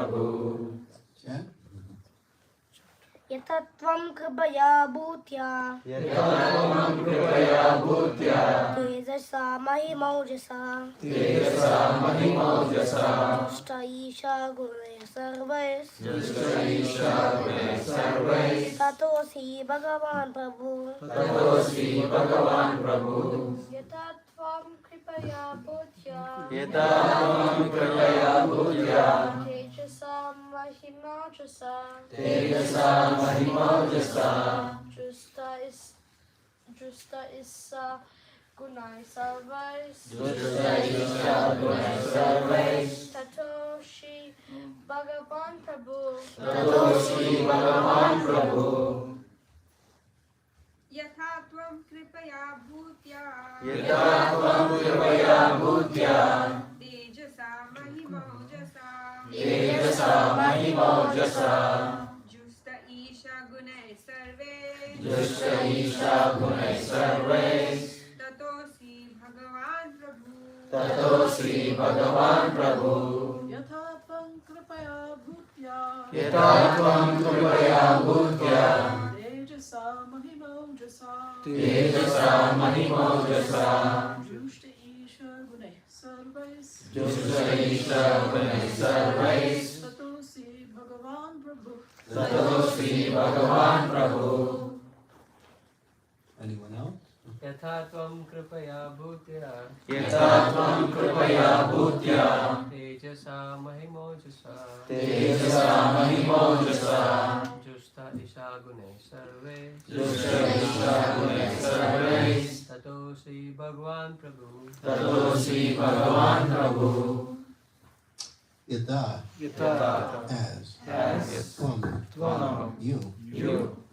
Prabhu. Chant. Yatatvam kripaya bhutya Yatatvam kripaya bhutya Tejasa mahimaujasa Tejasa mahimaujasa Jushta isha gune sarvais Jushta isha gune sarvais Tatosi Bhagavan Prabhu Tatosi Bhagavan Prabhu. Yatatvam kripaya bhutya Yatatvam kripaya bhutya Tejasa mahimaujasa Tejasa mahimaujasa Justa isa gunai sarvais Jushta isha gune sarvais Tatoshi Bhagavan Prabhu Tatosi Bhagavan Prabhu. Yatatvam kripaya bhutya Yatatvam kripaya bhutya Tejasa mahimaujasa Tejasa mahimaujasa Justa isha gunai sarve Jushta isha gune sarvais Tatosi Bhagavan Prabhu. Tatosi Bhagavan Prabhu. Yatatvam kripaya bhutya Yatatvam kripaya bhutya Tejasa mahimaujasa Tejasa mahimaujasa Jushta isha gune sarvais Jushta isha gune sarvais Tatosi Bhagavan Prabhu. Tatosi Bhagavan Prabhu. Anyone else? Yatatvam kripaya bhutya Yatatvam kripaya bhutya Tejasa mahimojasa Tejasa mahimaujasa Justa isha gune sarve Jushta isha gune sarvais Tatosi Bhagavan Prabhu. Tatosi Bhagavan Prabhu. Yata. Yata As. Tvam. You.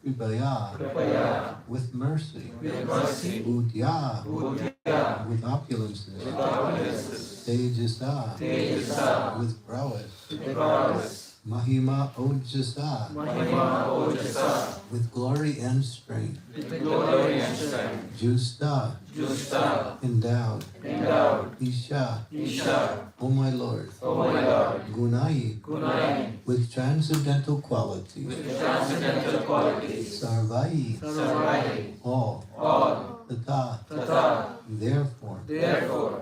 Kripaya. Kripaya With mercy. with mercy Bhutya. Bhutya With opulences. with opulences Tejasa. Tejasa With prowess. with prowess Mahima Ojasa. Mahima Ojasa With glory and strength. with glory and strength Justa. Justa Endowed. endowed Isha. Isha O my Lord. O my Lord Gunai. Gunai With transcendental qualities. with transcendental qualities Sarvai. Sarvai All. Tata. Tata Therefore.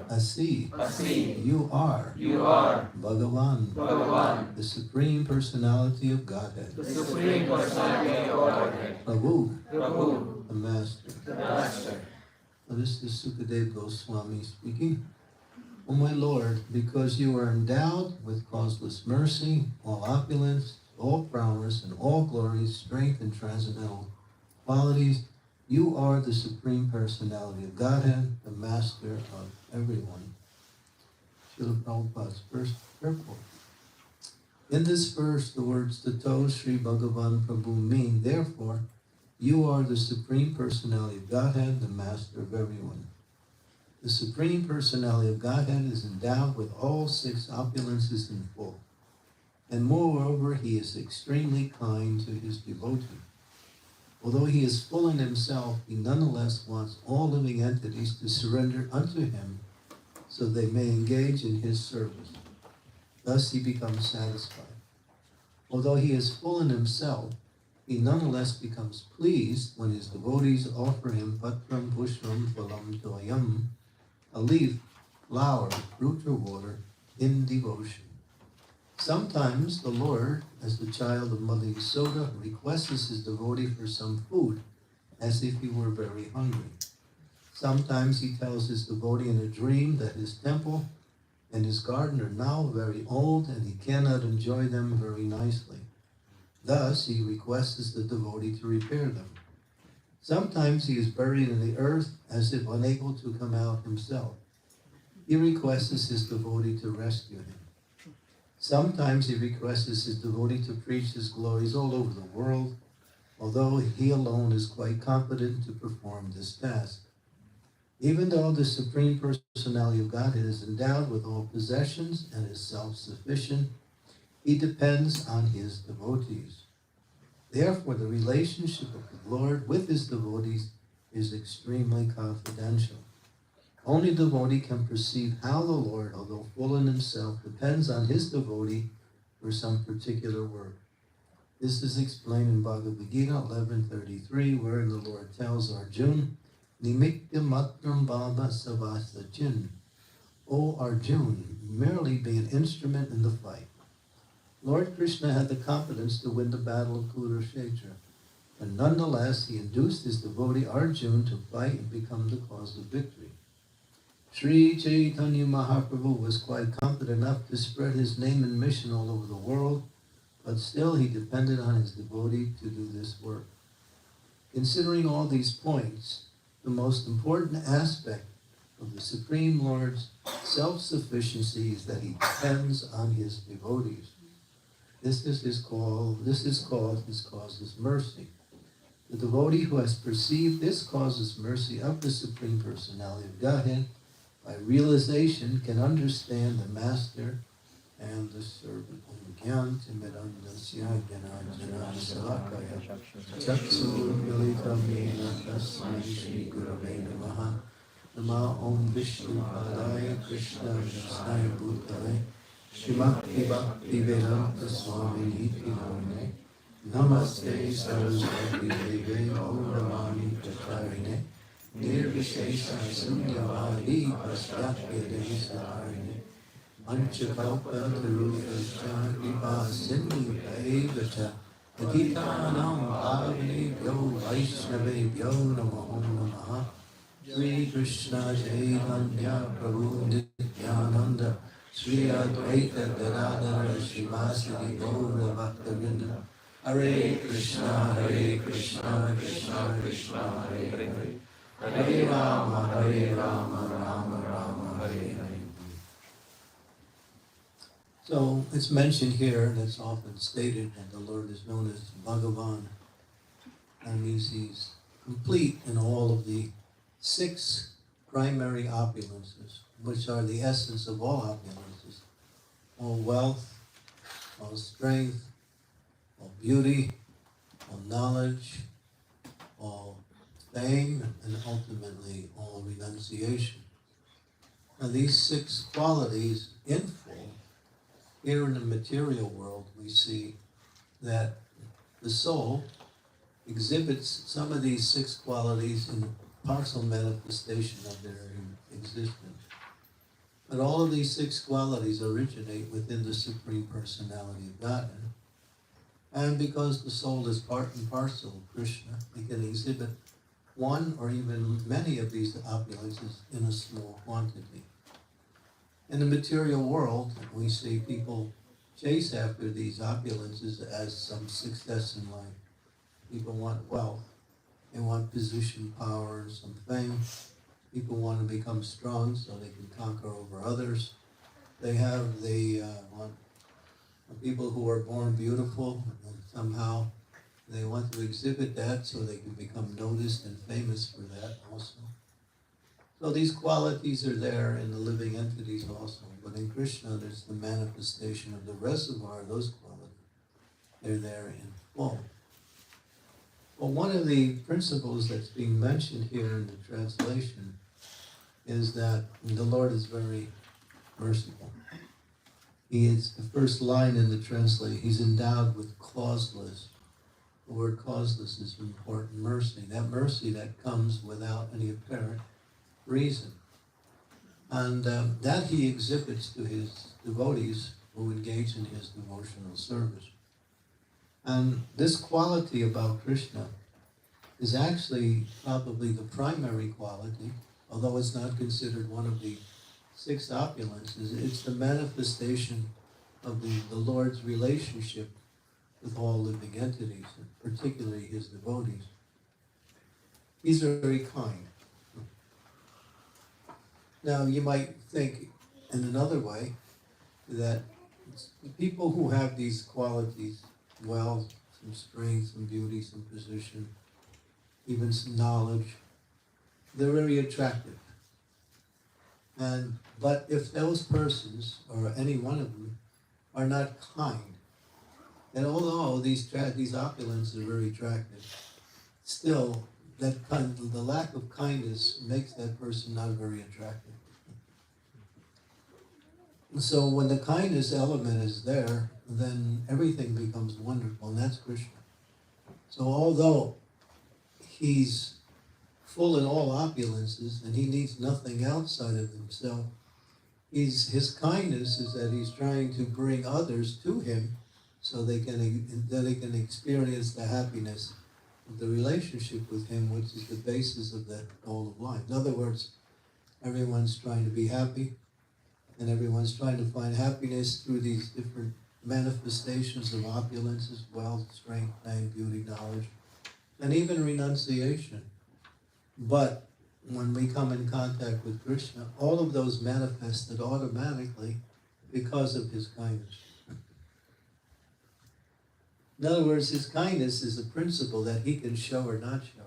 Asi. Asi You are. Bhagavan. Bhagavan The Supreme Personality of Godhead. the Supreme Personality of Godhead Prabhu. Prabhu The Master. the Master. So this is Sukadev Goswami speaking. O my Lord, because you are endowed with causeless mercy, all opulence, all prowess, and all glory, strength, and transcendental qualities, you are the Supreme Personality of Godhead, the Master of everyone. Srila Prabhupada's first purport. In this verse, the words Tato Sri Bhagavan Prabhu mean, therefore, you are the Supreme Personality of Godhead, the Master of everyone. The Supreme Personality of Godhead is endowed with all six opulences in full. And moreover, he is extremely kind to his devotee. Although he is full in himself, he nonetheless wants all living entities to surrender unto him so they may engage in his service. Thus he becomes satisfied. Although he is full in himself, he nonetheless becomes pleased when his devotees offer him patram pushpam phalam toyam, a leaf, flower, fruit, or water, in devotion. Sometimes the Lord, as the child of Mother Yasoda, requests his devotee for some food, as if he were very hungry. Sometimes he tells his devotee in a dream that his temple and his garden are now very old and he cannot enjoy them very nicely. Thus, he requests the devotee to repair them. Sometimes he is buried in the earth as if unable to come out himself. He requests his devotee to rescue him. Sometimes he requests his devotee to preach his glories all over the world, although he alone is quite competent to perform this task. Even though the Supreme Personality of Godhead is endowed with all possessions and is self-sufficient, he depends on his devotees. Therefore, the relationship of the Lord with his devotees is extremely confidential. Only the devotee can perceive how the Lord, although full in himself, depends on his devotee for some particular work. This is explained in Bhagavad Gita 11:33, where the Lord tells Arjuna, Nimitta matram bhava savasachin. O Arjuna, merely be an instrument in the fight. Lord Krishna had the confidence to win the battle of Kurukshetra, but nonetheless he induced his devotee Arjuna to fight and become the cause of victory. Sri Chaitanya Mahaprabhu was quite confident enough to spread his name and mission all over the world, but still he depended on his devotee to do this work. Considering all these points, the most important aspect of the Supreme Lord's self-sufficiency is that he depends on his devotees. This is called his causeless mercy. The devotee who has perceived this causeless mercy of the Supreme Personality of Godhead by realization can understand the master and the servant. Nama Om Vishnu Padaya Krishna Vishaya Bhutale Shrimati Bhakti Vedanta Swami Niti Namane Namaste Saraswati Deve Gauravani Pracharine Nirvishesha Sunyavadi Pasyatya Devisarine Panchakalpa Tarupascha Kripa Sindhu Evacha Patitanam Bhavane Vaishnavebhyo Namo Namaha Sri Krishna Chaitanya Prabhu Nityananda Sri Advaita Gadadhara Shivasati Gaura Bhaktivinoda Hare Krishna Krishna Krishna Hare Hare Hare Rama Rama Rama Hare Hare. So it's mentioned here, and it's often stated that the Lord is known as Bhagavan. That means he's complete in all of the 6 primary opulences, which are the essence of all opulences. All wealth, all strength, all beauty, all knowledge, all fame, and ultimately all renunciation. Now these 6 qualities in full, here in the material world we see that the soul exhibits some of these 6 qualities in partial manifestation of their existence. But all of these 6 qualities originate within the Supreme Personality of Godhead. And because the soul is part and parcel of Krishna, it can exhibit one or even many of these opulences in a small quantity. In the material world, we see people chase after these opulences as some success in life. People want wealth. They want position, power, some fame. People want to become strong so they can conquer over others. They want people who are born beautiful, and somehow they want to exhibit that so they can become noticed and famous for that also. So these qualities are there in the living entities also, but in Krishna there's the manifestation of the reservoir of those qualities. They're there in full. Well, one of the principles that's being mentioned here in the translation is that the Lord is very merciful. He is, the first line in the translation, he's endowed with causeless. The word causeless is important, mercy. That mercy that comes without any apparent reason. And that he exhibits to his devotees who engage in his devotional service. And this quality about Krishna is actually probably the primary quality, although it's not considered one of the 6 opulences. It's the manifestation of the Lord's relationship with all living entities, and particularly his devotees. He's very kind. Now, you might think in another way that the people who have these qualities, wealth, some strength, some beauty, some position, even some knowledge, they're very attractive. But if those persons, or any one of them, are not kind, then although these opulences are very attractive, still the lack of kindness makes that person not very attractive. So when the kindness element is there, then everything becomes wonderful, and that's Krishna. So although he's full in all opulences and he needs nothing outside of himself, his kindness is that he's trying to bring others to him so they can experience the happiness of the relationship with him, which is the basis of the goal of life. In other words, everyone's trying to be happy, and everyone's trying to find happiness through these different manifestations of opulences, wealth, strength, fame, beauty, knowledge, and even renunciation. But when we come in contact with Krishna, all of those manifested automatically because of his kindness. In other words, his kindness is a principle that he can show or not show.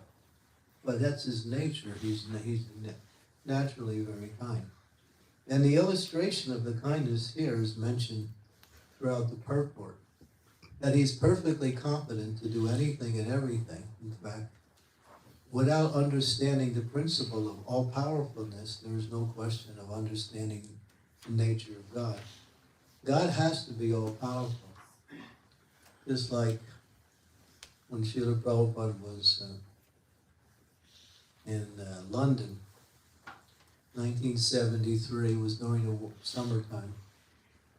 But that's his nature. He's naturally very kind. And the illustration of the kindness here is mentioned throughout the purport. That he's perfectly competent to do anything and everything, in fact. Without understanding the principle of all-powerfulness, there is no question of understanding the nature of God. God has to be all-powerful. Just like when Srila Prabhupada was in London, 1973, was during the summertime.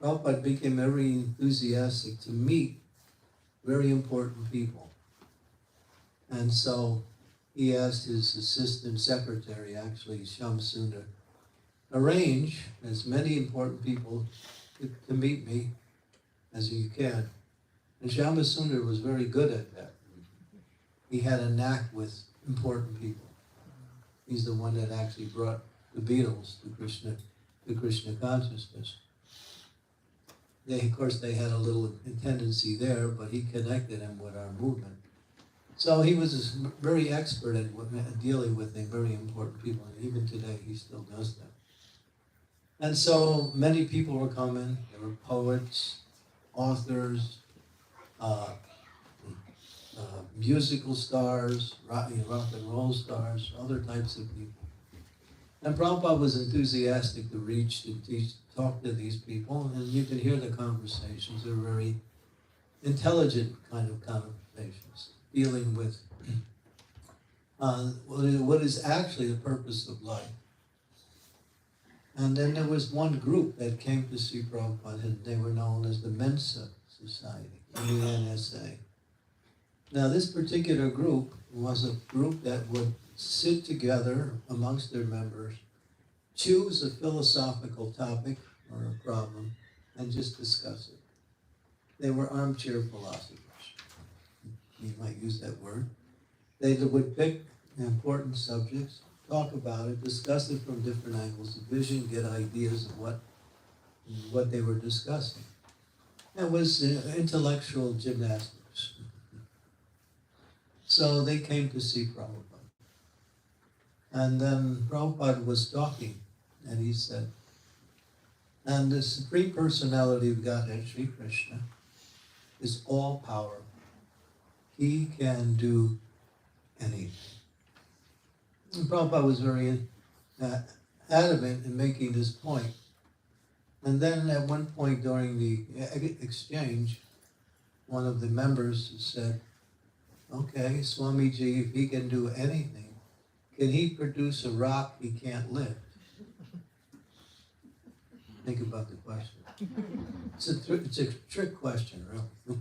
Prabhupada became very enthusiastic to meet very important people. And so he asked his assistant secretary, actually Shyam Sundar, arrange as many important people to meet me as you can. And Shyam Sundar was very good at that. He had a knack with important people. He's the one that actually brought the Beatles to Krishna consciousness. Of course, they had a little tendency there, but he connected them with our movement. So he was very expert at dealing with very important people, and even today he still does that. And so many people were coming. There were poets, authors, musical stars, rock and roll stars, other types of people. And Prabhupada was enthusiastic to reach and talk to these people, and you could hear the conversations. They're very intelligent kind of conversations, dealing with what is actually the purpose of life. And then there was one group that came to see Prabhupada, and they were known as the Mensa Society, MENSA. Now this particular group was a group that would sit together amongst their members, choose a philosophical topic or a problem, and just discuss it. They were armchair philosophers. You might use that word. They would pick important subjects, talk about it, discuss it from different angles of vision, get ideas of what they were discussing. It was intellectual gymnastics. So they came to see Prabhupada. And then Prabhupada was talking, and he said, and the Supreme Personality of Godhead, Sri Krishna, is all-powerful. He can do anything. And Prabhupada was very adamant in making this point. And then at one point during the exchange, one of the members said, okay, Swamiji, if he can do anything, can he produce a rock he can't lift? Think about the question. It's a trick question, really.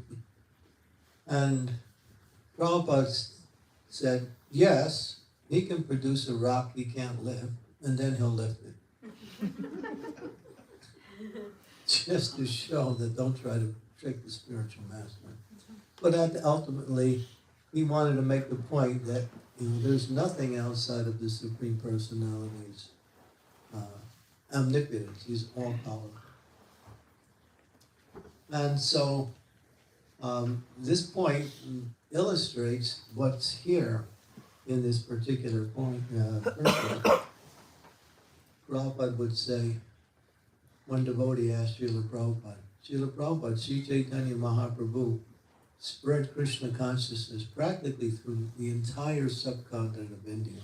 And Prabhupada said, yes, he can produce a rock he can't lift, and then he'll lift it. Just to show that don't try to trick the spiritual master. But ultimately, he wanted to make the point that there's nothing outside of the Supreme Personality's omnipotence. He's all-powerful. And so this point illustrates what's here in this particular point. Prabhupada would say, one devotee asked Srila Prabhupada, Sri Chaitanya Mahaprabhu spread Krishna consciousness practically through the entire subcontinent of India.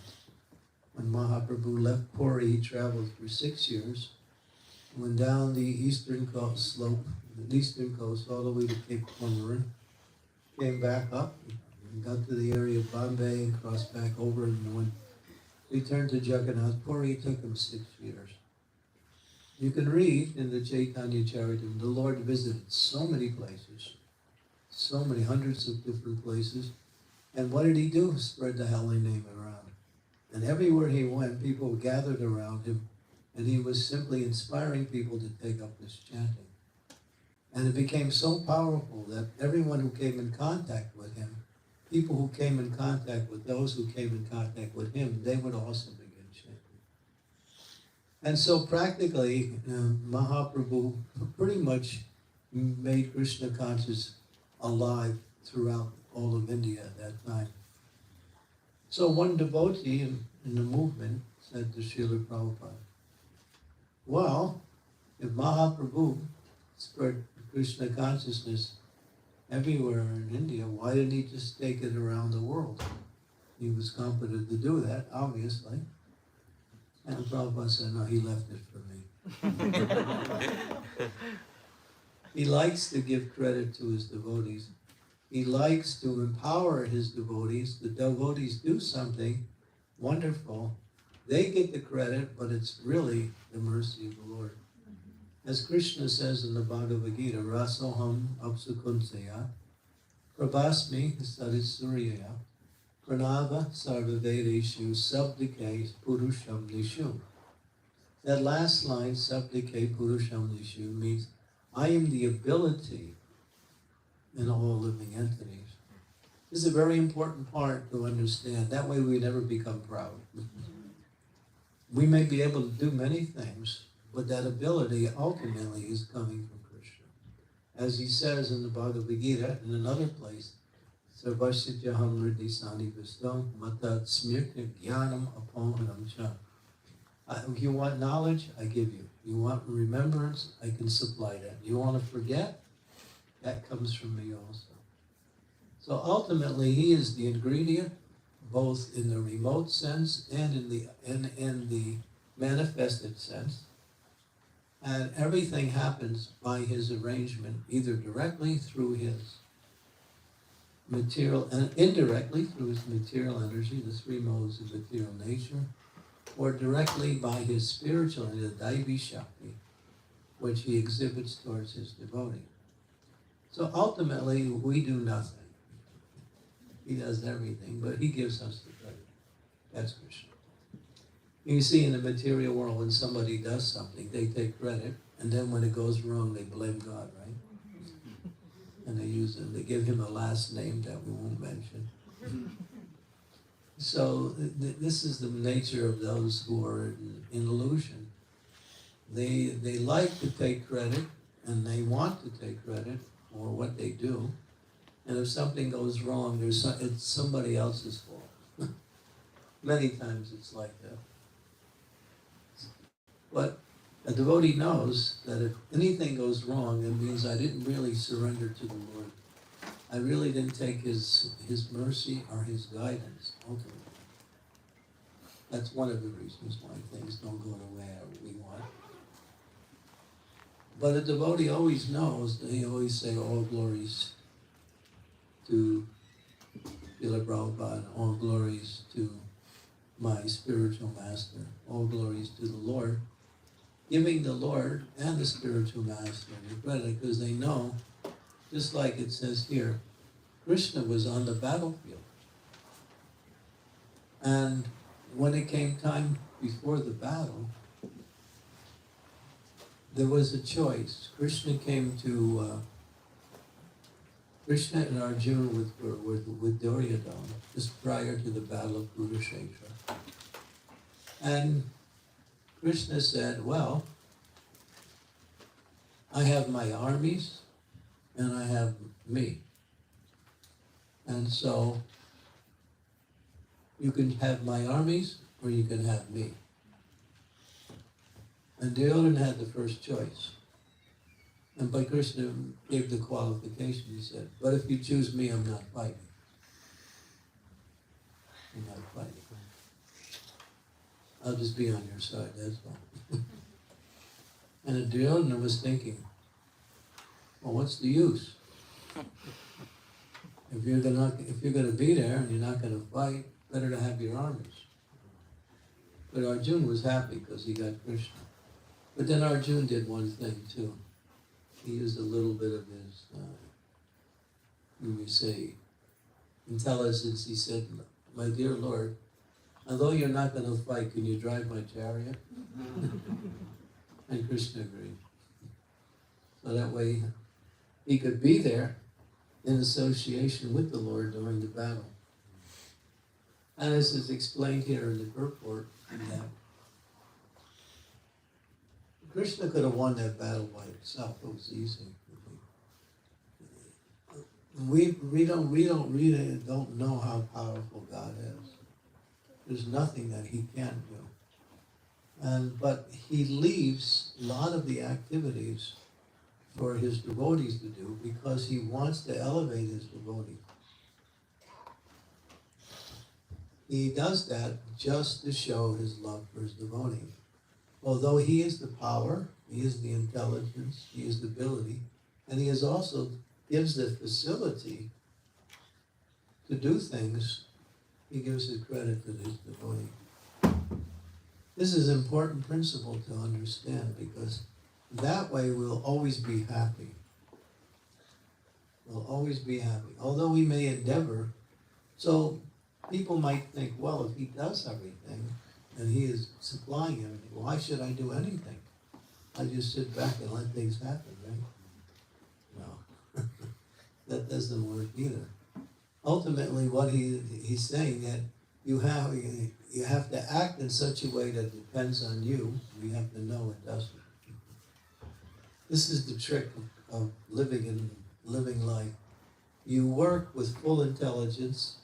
When Mahaprabhu left Puri, he traveled for 6 years, went down the eastern coast slope, the eastern coast, all the way to Cape Comorin, came back up, and got to the area of Bombay and crossed back over and went, returned to Jagannath Puri. It took him 6 years. You can read in the Chaitanya Charitamrita, the Lord visited so many places, so many hundreds of different places. And what did he do? Spread the holy name around. And everywhere he went, people gathered around him, and he was simply inspiring people to take up this chanting. And it became so powerful that everyone who came in contact with him, people who came in contact with those who came in contact with him, they would also begin chanting. And so practically, Mahaprabhu pretty much made Krishna conscious alive throughout all of India at that time. So one devotee in the movement said to Srila Prabhupada, well, if Mahaprabhu spread Krishna consciousness everywhere in India, why didn't he just take it around the world? He was competent to do that, obviously. And Prabhupada said, no, he left it for me. He likes to give credit to his devotees. He likes to empower his devotees. The devotees do something wonderful. They get the credit, but it's really the mercy of the Lord. As Krishna says in the Bhagavad Gita, Rasoham apsukunsaya, prabhasmi sarisuryaya, pranava sarvavedeshu sabdike purusham nishu. That last line, sabdike purusham nishu, means I am the ability in all living entities. This is a very important part to understand. That way we never become proud. We may be able to do many things, but that ability ultimately is coming from Krishna. As he says in the Bhagavad Gita, in another place, Sarvasyatyaham riddhi sani vistam matat smirti jnanam apohanam cha. You want knowledge? I give you. You want remembrance? I can supply that. You want to forget? That comes from me also. So ultimately, he is the ingredient, both in the remote sense and in the manifested sense. And everything happens by his arrangement, either directly through his material, and indirectly through his material energy, the three modes of material nature, or directly by his spiritual energy, the Daivi Shakti, which he exhibits towards his devotee. So ultimately, we do nothing. He does everything, but he gives us the credit. That's Krishna. You see in the material world, when somebody does something, they take credit, and then when it goes wrong, they blame God, right? And they give him a last name that we won't mention. So this is the nature of those who are in illusion. They like to take credit, and they want to take credit for what they do. And if something goes wrong, it's somebody else's fault. Many times it's like that. But a devotee knows that if anything goes wrong, it means I didn't really surrender to the Lord. I really didn't take his mercy or his guidance, ultimately. That's one of the reasons why things don't go the way we want. But a devotee always knows, they always say, all glories to Srila Prabhupada, all glories to my spiritual master, all glories to the Lord, giving the Lord and the spiritual master the credit, because they know, just like it says here, Krishna was on the battlefield. And when it came time before the battle, there was a choice. Krishna and Arjuna with Duryodhana just prior to the battle of Kurukshetra. And Krishna said, well, I have my armies and I have me. And so you can have my armies or you can have me. And Duryodhana had the first choice. And but Krishna gave the qualification. He said, but if you choose me, I'm not fighting. I'm not fighting. I'll just be on your side, that's all. And Duryodhana was thinking, well, what's the use? If you're gonna be there and you're not gonna fight, better to have your armies. But Arjuna was happy because he got Krishna. But then Arjuna did one thing too. He used a little bit of his, intelligence. He said, my dear Lord, although you're not going to fight, can you drive my chariot? And Krishna agreed. So that way he could be there in association with the Lord during the battle. And as is explained here in the purport, that Krishna could have won that battle by himself. It was easy. We don't know how powerful God is. There's nothing that he can't do. But he leaves a lot of the activities for his devotees to do because he wants to elevate his devotees. He does that just to show his love for his devotees. Although he is the power, he is the intelligence, he is the ability, and he is also gives the facility to do things, he gives his credit to his devotee. This is an important principle to understand because that way we'll always be happy. We'll always be happy. Although we may endeavor, so people might think, well, if he does everything and he is supplying everything, why should I do anything? I just sit back and let things happen, right? No. That doesn't work either. Ultimately, what he's saying that you have to act in such a way that depends on you. We have to know it doesn't. This is the trick of living life. You work with full intelligence,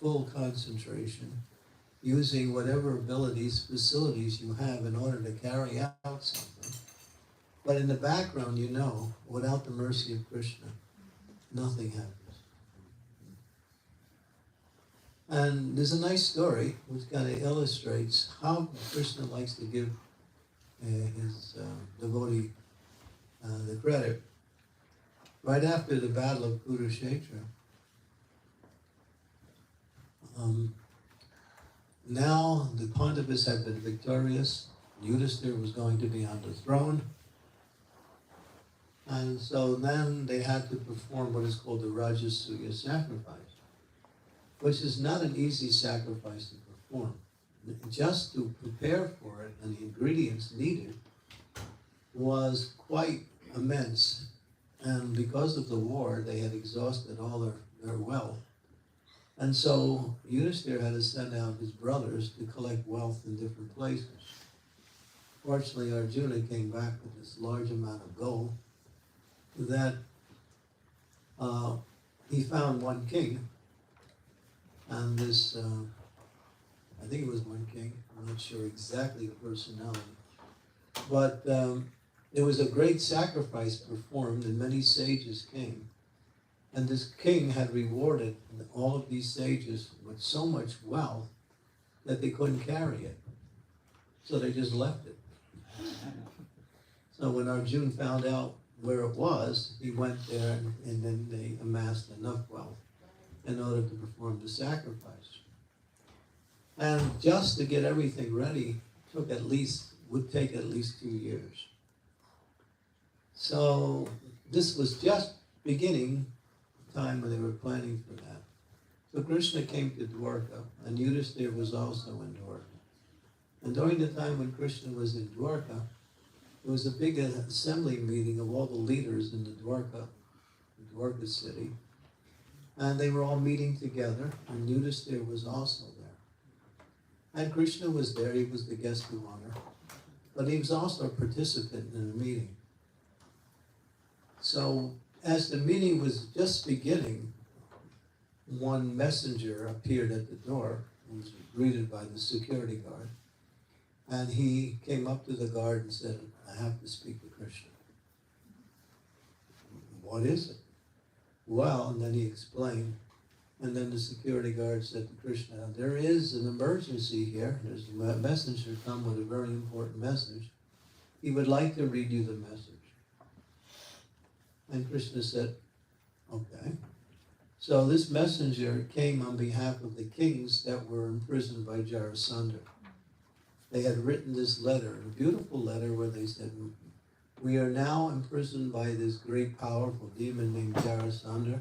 full concentration, using whatever abilities, facilities you have in order to carry out something. But in the background, you know, without the mercy of Krishna, nothing happens. And there's a nice story which kind of illustrates how Krishna likes to give his devotee the credit. Right after the battle of Kurukshetra, now the Pandavas had been victorious. Yudhishthira was going to be on the throne. And so then they had to perform what is called the Rajasuya sacrifice, which is not an easy sacrifice to perform. Just to prepare for it and the ingredients needed was quite immense. And because of the war, they had exhausted all their wealth. And so Yudhishthira had to send out his brothers to collect wealth in different places. Fortunately, Arjuna came back with this large amount of gold that he found one king. And this, I think it was one king, I'm not sure exactly the personality, but there was a great sacrifice performed and many sages came. And this king had rewarded all of these sages with so much wealth that they couldn't carry it. So they just left it. So when Arjuna found out where it was, he went there and then they amassed enough wealth in order to perform the sacrifice. And just to get everything ready would take at least 2 years. So this was just beginning time when they were planning for that. So Krishna came to Dwarka, and Yudhishthira was also in Dwarka. And during the time when Krishna was in Dwarka, there was a big assembly meeting of all the leaders in the Dwarka city. And they were all meeting together, and Yudhishthira was also there. And Krishna was there, he was the guest of honor, but he was also a participant in the meeting. So as the meeting was just beginning, one messenger appeared at the door and was greeted by the security guard. And he came up to the guard and said, I have to speak to Krishna. What is it? Well, and then he explained. And then the security guard said to Krishna, there is an emergency here. There's a messenger come with a very important message. he would like to read you the message. And Krishna said, okay. So this messenger came on behalf of the kings that were imprisoned by Jarasandha. They had written this letter, a beautiful letter where they said, we are now imprisoned by this great powerful demon named Jarasandha,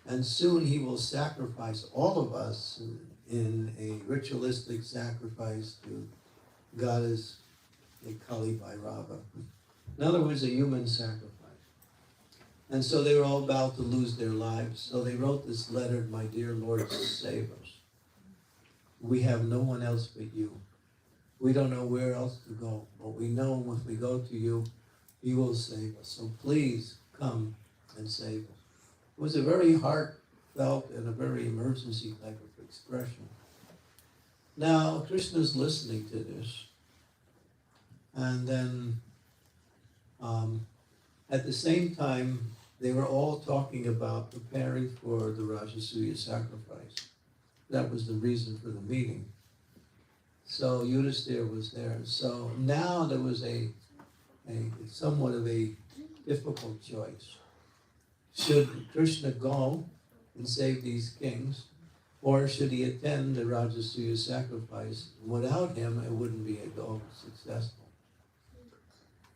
and soon he will sacrifice all of us in a ritualistic sacrifice to goddess Kali Bhairava. In other words, a human sacrifice. And so they were all about to lose their lives. So they wrote this letter, my dear Lord, save us. We have no one else but you. We don't know where else to go, but we know if we go to you, you will save us. So please come and save us. It was a very heartfelt and a very emergency type of expression. Now, Krishna's listening to this. And then at the same time, they were all talking about preparing for the Rajasuya sacrifice. That was the reason for the meeting. So Yudhisthira was there. So now there was a somewhat of a difficult choice. Should Krishna go and save these kings, or should he attend the Rajasuya sacrifice? Without him, it wouldn't be at all successful.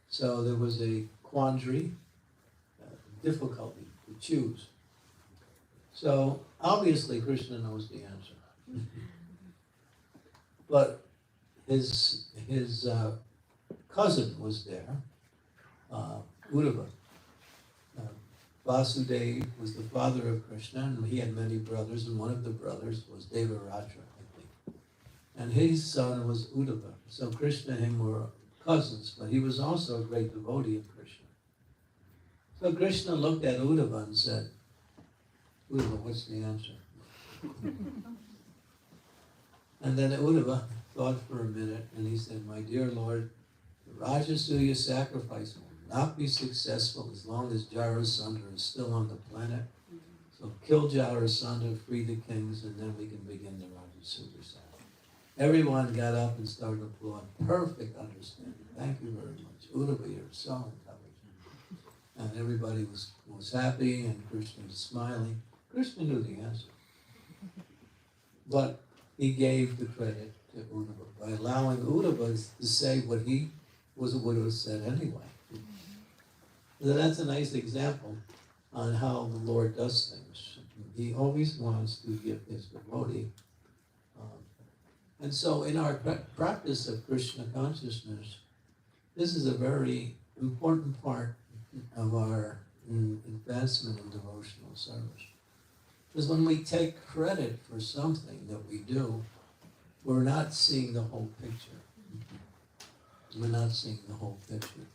So there was a quandary, difficulty to choose. So obviously Krishna knows the answer. But his cousin was there, Uddhava. Vasudeva was the father of Krishna, and he had many brothers, and one of the brothers was Devaratra, I think. And his son was Uddhava. So Krishna and him were cousins, but he was also a great devotee of Krishna. So Krishna looked at Uddhava and said, Uddhava, what's the answer? And then Uddhava thought for a minute, and he said, my dear Lord, the Rajasuya sacrifice will not be successful as long as Jarasandha is still on the planet. So kill Jarasandha, free the kings, and then we can begin the Rajasuya sacrifice. Everyone got up and started applauding. Perfect understanding. Thank you very much. Uddhava, you're so intelligent. And everybody was happy, and Krishna was smiling. Krishna knew the answer. But he gave the credit to Uddhava by allowing Uddhava to say what he would have said anyway. So that's a nice example on how the Lord does things. He always wants to give his devotee. And so in our practice of Krishna consciousness, this is a very important part of our advancement in devotional service. Because when we take credit for something that we do, we're not seeing the whole picture. We're not seeing the whole picture.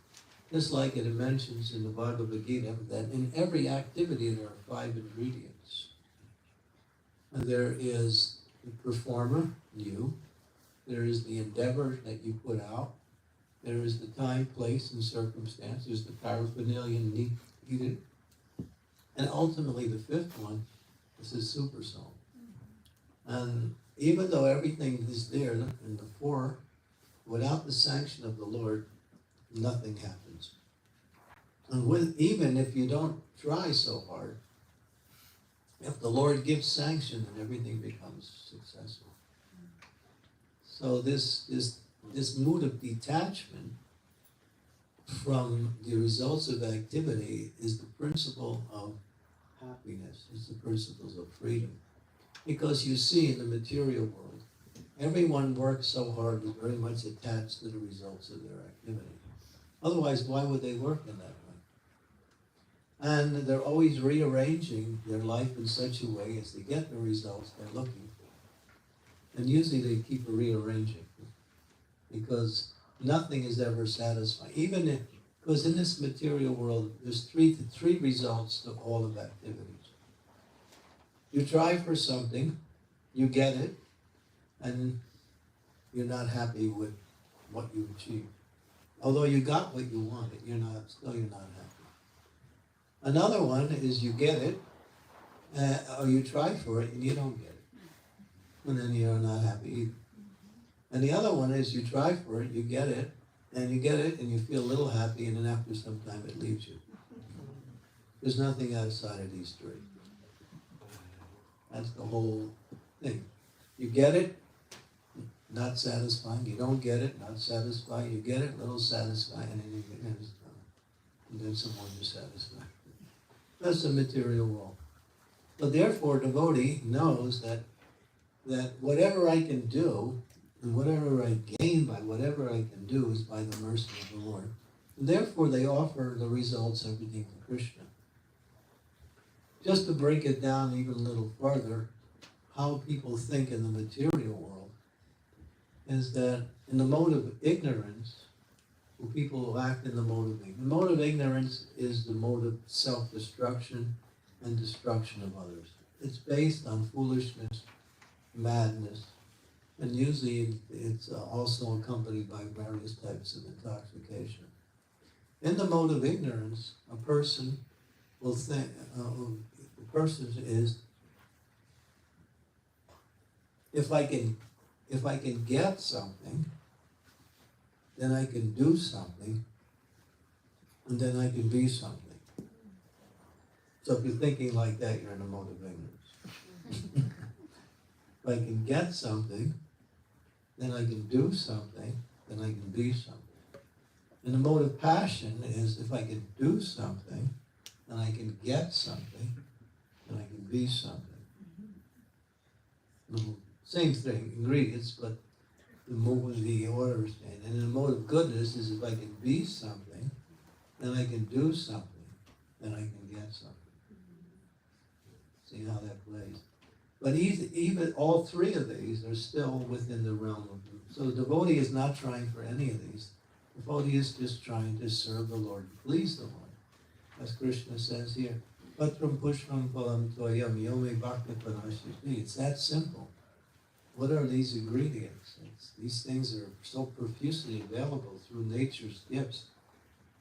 Just like it mentions in the Bhagavad Gita that in every activity there are 5 ingredients. And there is the performer, you. There is the endeavor that you put out. There is the time, place, and circumstance. There's the paraphernalia needed. And ultimately the 5th one is the super soul. And even though everything is there in the 4, without the sanction of the Lord, nothing happens. And even if you don't try so hard, if the Lord gives sanction, then everything becomes successful. So this mood of detachment from the results of activity is the principle of happiness. It's the principles of freedom. Because you see in the material world, everyone works so hard, is very much attached to the results of their activity. Otherwise, why would they work in that way? And they're always rearranging their life in such a way as to get the results they're looking for. And usually they keep rearranging because nothing is ever satisfying. Because in this material world, there's three results to all of activities. You try for something, you get it, and you're not happy with what you achieved. Although you got what you wanted, you're not happy. Another one is you get it, or you try for it and you don't get it. And then you're not happy either. And the other one is you try for it, you get it, And you get it and you feel a little happy, and then after some time it leaves you. There's nothing outside of these three. That's the whole thing. You get it, not satisfying. You don't get it, not satisfying. You get it, a little satisfying, and then you get it, and then some more dissatisfying. That's the material world. So therefore, devotee knows that whatever I can do, and whatever I gain by whatever I can do is by the mercy of the Lord. And therefore, they offer the results, everything to Krishna. Just to break it down even a little further, how people think in the material world is that in the mode of ignorance, people who act in the mode of ignorance. The mode of ignorance is the mode of self-destruction and destruction of others. It's based on foolishness, madness, and usually it's also accompanied by various types of intoxication. In the mode of ignorance, a person will think, the person is, if I can get something, then I can do something, and then I can be something. So if you're thinking like that, you're in a mode of ignorance. If I can get something, then I can do something, then I can be something. And the mode of passion is if I can do something, then I can get something, then I can be something. Same thing, ingredients, but the mode of the order is changed. And the mode of goodness is if I can be something, then I can do something, then I can get something. See how that plays. But even all three of these are still within the realm of them. So the devotee is not trying for any of these. The devotee is just trying to serve the Lord, please the Lord. As Krishna says here, Patram pushpam phalam toyam yome bhakti panashiti. It's that simple. What are these ingredients? These things are so profusely available through nature's gifts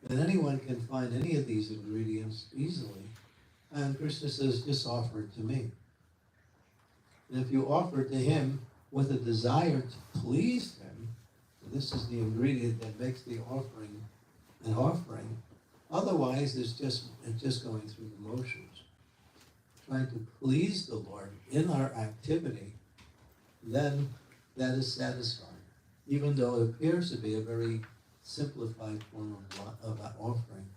that anyone can find any of these ingredients easily. And Krishna says, just offer it to me. And if you offer it to him with a desire to please him, this is the ingredient that makes the offering an offering. Otherwise, it's just going through the motions. Trying to please the Lord in our activity, then that is satisfying. Even though it appears to be a very simplified form of offering.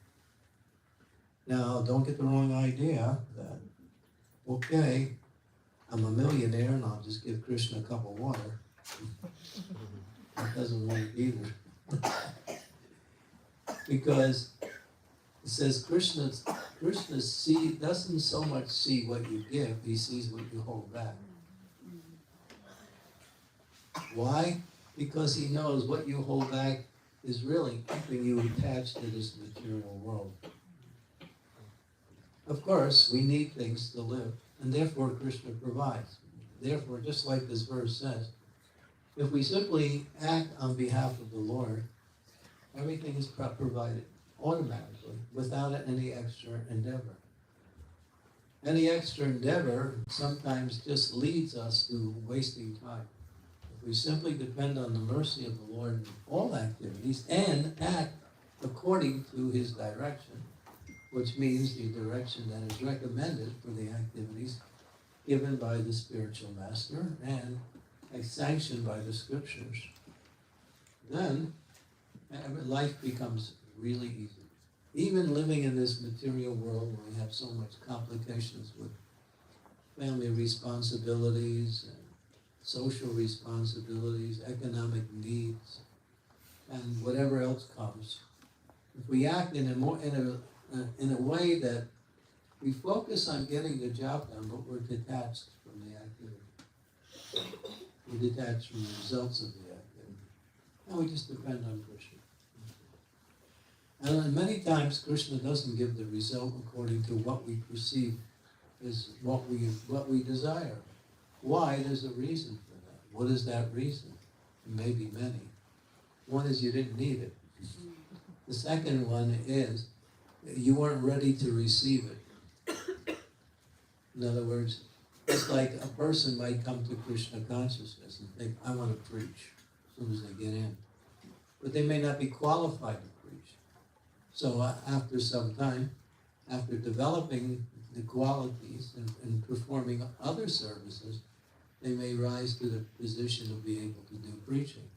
Now, don't get the wrong idea that, okay, I'm a millionaire and I'll just give Krishna a cup of water. That doesn't work either. Because it says Krishna doesn't so much see what you give, he sees what you hold back. Why? Because he knows what you hold back is really keeping you attached to this material world. Of course, we need things to live, and therefore Krishna provides. Therefore, just like this verse says, if we simply act on behalf of the Lord, everything is provided automatically, without any extra endeavor. Any extra endeavor sometimes just leads us to wasting time. If we simply depend on the mercy of the Lord in all activities and act according to his direction, which means the direction that is recommended for the activities given by the spiritual master and sanctioned by the scriptures, then life becomes really easy. Even living in this material world where we have so much complications with family responsibilities and social responsibilities, economic needs, and whatever else comes, if we act in a way that we focus on getting the job done, but we're detached from the activity. We're detached from the results of the activity. And we just depend on Krishna. And many times Krishna doesn't give the result according to what we perceive is what we desire. Why? There's a reason for that. What is that reason? There may be many. One is you didn't need it. The second one is you weren't ready to receive it. In other words, it's like a person might come to Krishna consciousness and think, I want to preach as soon as they get in. but they may not be qualified to preach. So after some time, after developing the qualities and performing other services, they may rise to the position of being able to do preaching.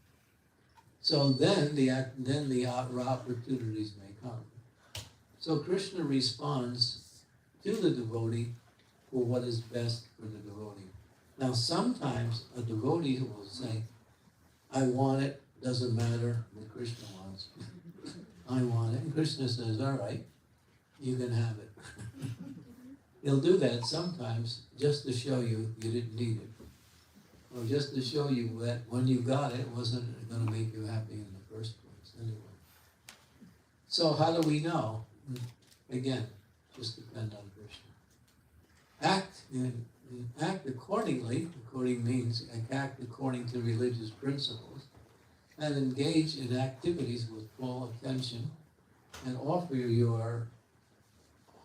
So then the opportunities may come. So Krishna responds to the devotee for what is best for the devotee. Now sometimes a devotee will say, I want it, doesn't matter what Krishna wants. I want it. And Krishna says, all right, you can have it. He'll do that sometimes just to show you didn't need it. Or just to show you that when you got it, it wasn't going to make you happy in the first place anyway. So how do we know? Again, just depend on Krishna. Act accordingly. According means act according to religious principles, and engage in activities with full attention, and offer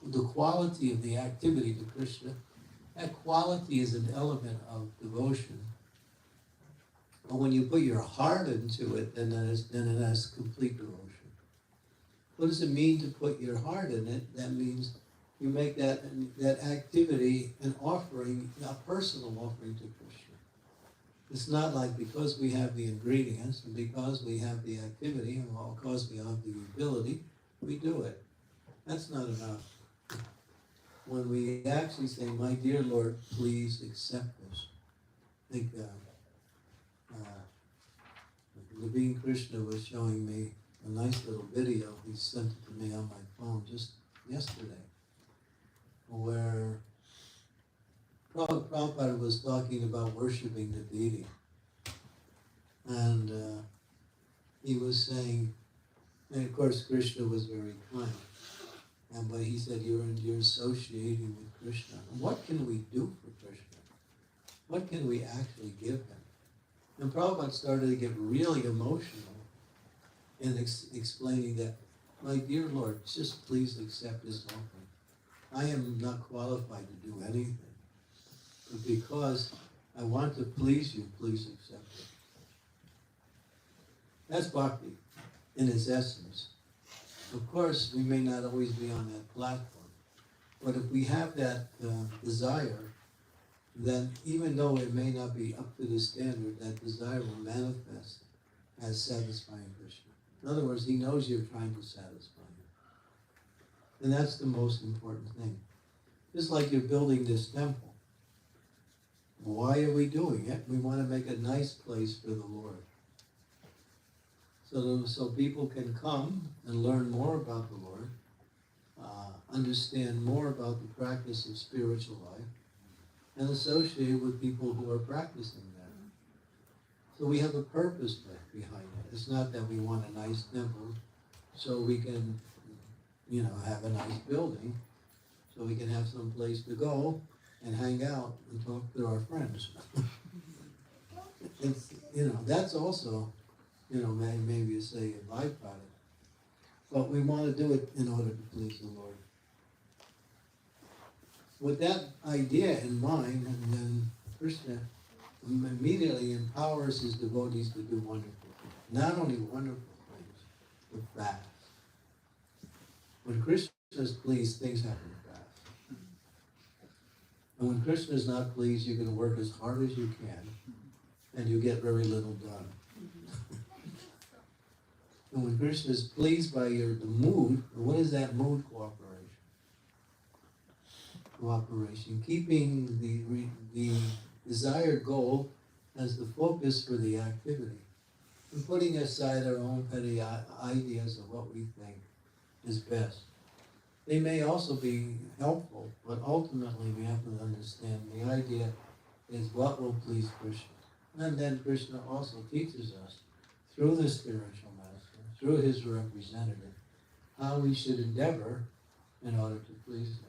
the quality of the activity to Krishna. That quality is an element of devotion. But when you put your heart into it, then it has complete devotion. What does it mean to put your heart in it? That means you make that activity an offering, a personal offering to Krishna. It's not like because we have the ingredients and because we have the activity and because we have the ability, we do it. That's not enough. When we actually say, my dear Lord, please accept this. I think Naveen Krishna was showing me a nice little video. He sent it to me on my phone just yesterday, where Prabhupada was talking about worshiping the deity. And he was saying, and of course Krishna was very kind. But he said, you're associating with Krishna. And what can we do for Krishna? What can we actually give him? And Prabhupada started to get really emotional in explaining that, my dear Lord, just please accept this offering. I am not qualified to do anything. But because I want to please you, please accept it. That's bhakti in its essence. Of course, we may not always be on that platform, but if we have that desire, then even though it may not be up to the standard, that desire will manifest as satisfying Krishna. In other words, he knows you're trying to satisfy him. And that's the most important thing. Just like you're building this temple. Why are we doing it? We want to make a nice place for the Lord. So people can come and learn more about the Lord, understand more about the practice of spiritual life, and associate with people who are practicing that. So we have a purpose behind it. It's not that we want a nice temple so we can, have a nice building, so we can have some place to go and hang out and talk to our friends. It's, that's also, maybe you say a byproduct. But we want to do it in order to please the Lord. With that idea in mind, and then Krishna immediately empowers his devotees to do wonderful things. Not only wonderful things, but fast. When Krishna is pleased, things happen fast. And when Krishna is not pleased, you're going to work as hard as you can, and you get very little done. And when Krishna is pleased by the mood, what is that mood? Cooperation. Keeping the desired goal as the focus for the activity. And putting aside our own petty ideas of what we think is best. They may also be helpful, but ultimately we have to understand the idea is what will please Krishna. And then Krishna also teaches us through the spiritual master, through his representative, how we should endeavor in order to please him.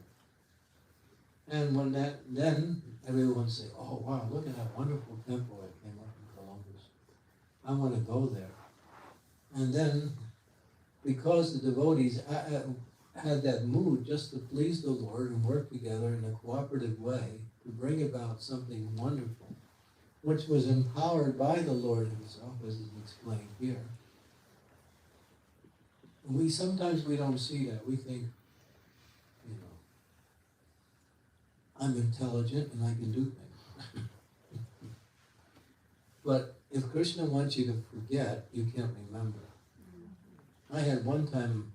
And then everyone will say, oh wow, look at that wonderful temple that came up in Columbus. I want to go there. And then, because the devotees had that mood just to please the Lord and work together in a cooperative way to bring about something wonderful, which was empowered by the Lord himself, as is explained here, We sometimes we don't see that. We think, you know, I'm intelligent and I can do things. But if Krishna wants you to forget, you can't remember. I had one time,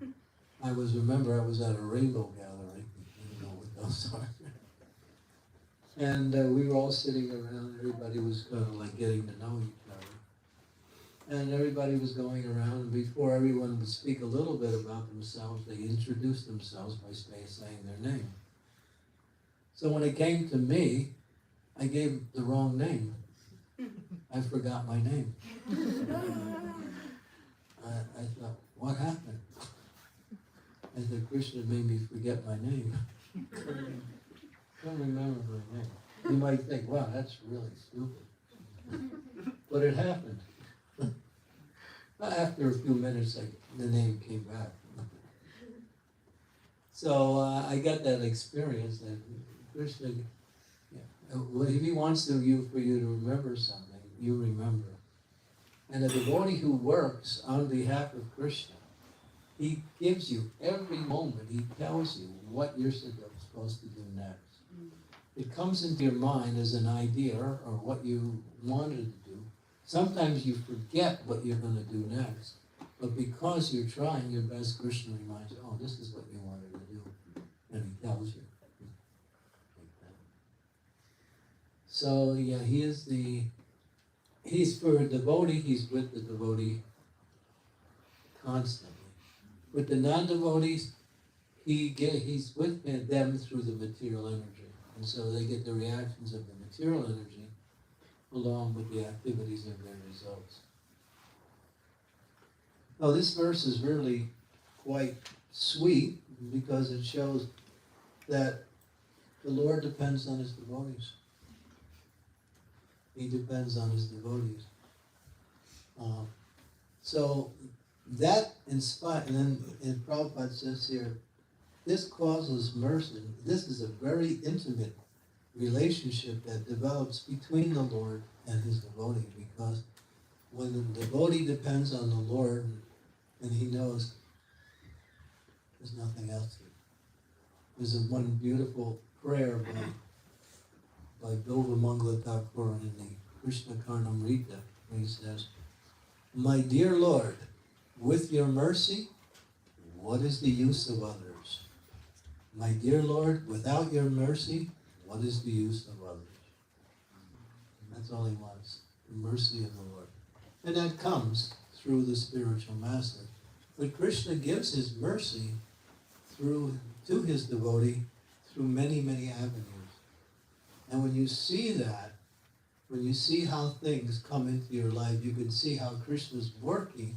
I was at a rainbow gathering, you know what those are. And we were all sitting around, everybody was kind of like getting to know each other. And everybody was going around, and before everyone would speak a little bit about themselves, they introduced themselves by saying their name. So when it came to me, I gave the wrong name. I forgot my name. I thought, what happened? I said, Krishna made me forget my name. Don't remember my name. You might think, wow, that's really stupid. But it happened. After a few minutes, the name came back. So I got that experience that Krishna, if he wants for you to remember something, you remember. And a devotee who works on behalf of Krishna, he gives you every moment, he tells you what you're supposed to do next. It comes into your mind as an idea or what you wanted to do. Sometimes you forget what you're going to do next. But because you're trying your best, Krishna reminds you, oh, this is what you wanted to do. And he tells you. So, yeah, he's for a devotee, he's with the devotee constantly. With the non-devotees, he's with them through the material energy. And so they get the reactions of the material energy along with the activities of their results. Now this verse is really quite sweet because it shows that the Lord depends on his devotees. He depends on his devotees. So that inspires, and then Prabhupada says here, this causes mercy. This is a very intimate relationship that develops between the Lord and his devotee, because when the devotee depends on the Lord and he knows there's nothing else to do. There's one beautiful prayer by Bilva Mangala Thakur in the Krishna Karnamrita, where he says, my dear Lord, with your mercy, what is the use of others? My dear Lord, without your mercy, what is the use of others? And that's all he wants, the mercy of the Lord. And that comes through the spiritual master. But Krishna gives his mercy to his devotee through many, many avenues. And when you see that, when you see how things come into your life, you can see how Krishna's working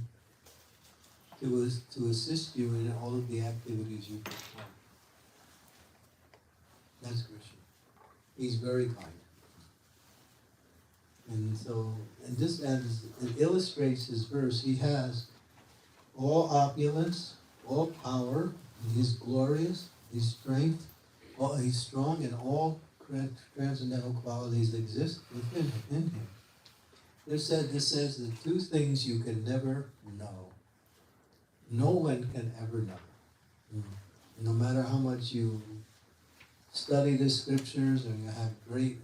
to assist you in all of the activities you perform. That's Krishna. He's very kind. And so, and this as it illustrates his verse, he has all opulence, all power, he's glorious, he's strength, he's strong, and all transcendental qualities exist within him. This says the two things you can never know. No one can ever know. No matter how much you study the scriptures or you have great,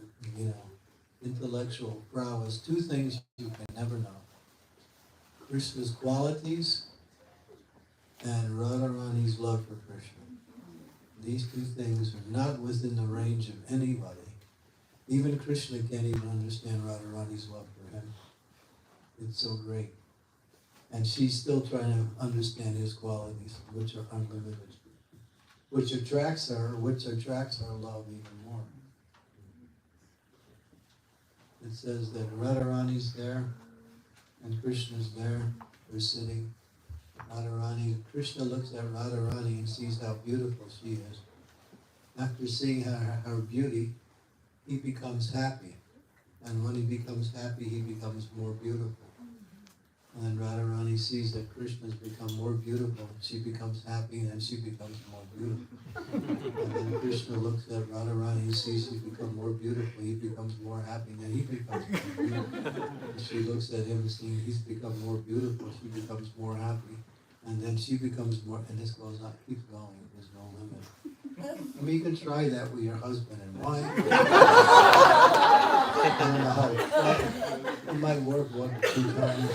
intellectual prowess, two things you can never know. Krishna's qualities and Radharani's love for Krishna. These two things are not within the range of anybody. Even Krishna can't even understand Radharani's love for him. It's so great. And she's still trying to understand his qualities, which are unlimited. Which attracts our love even more. It says that Radharani's there, and Krishna's there, they're sitting. Krishna looks at Radharani and sees how beautiful she is. After seeing her beauty, he becomes happy. And when he becomes happy, he becomes more beautiful. And then Radharani sees that Krishna's become more beautiful. She becomes happy, and then she becomes more beautiful. And then Krishna looks at Radharani and sees she become more beautiful. He becomes more happy, and then he becomes more beautiful. And she looks at him and seeing he's become more beautiful. She becomes more happy. And then she becomes more, and this goes on, keeps going, there's no limit. I mean, you can try that with your husband and wife. I don't know how it might work 1 or 2 times.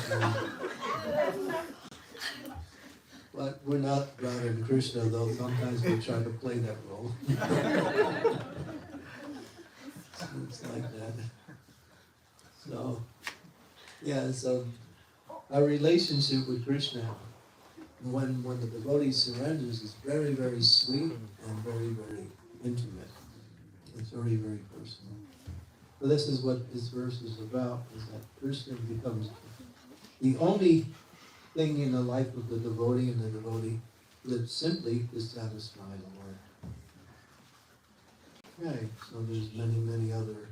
But we're not Radha and Krishna, though sometimes we try to play that role. It's like that. So, yeah, so our relationship with Krishna, when the devotee surrenders, is very, very sweet and very, very intimate. It's very, very personal. So this is what this verse is about, is that Krishna becomes the only thing in the life of the devotee, and the devotee lives simply to satisfy the Lord. Okay, so there's many, many other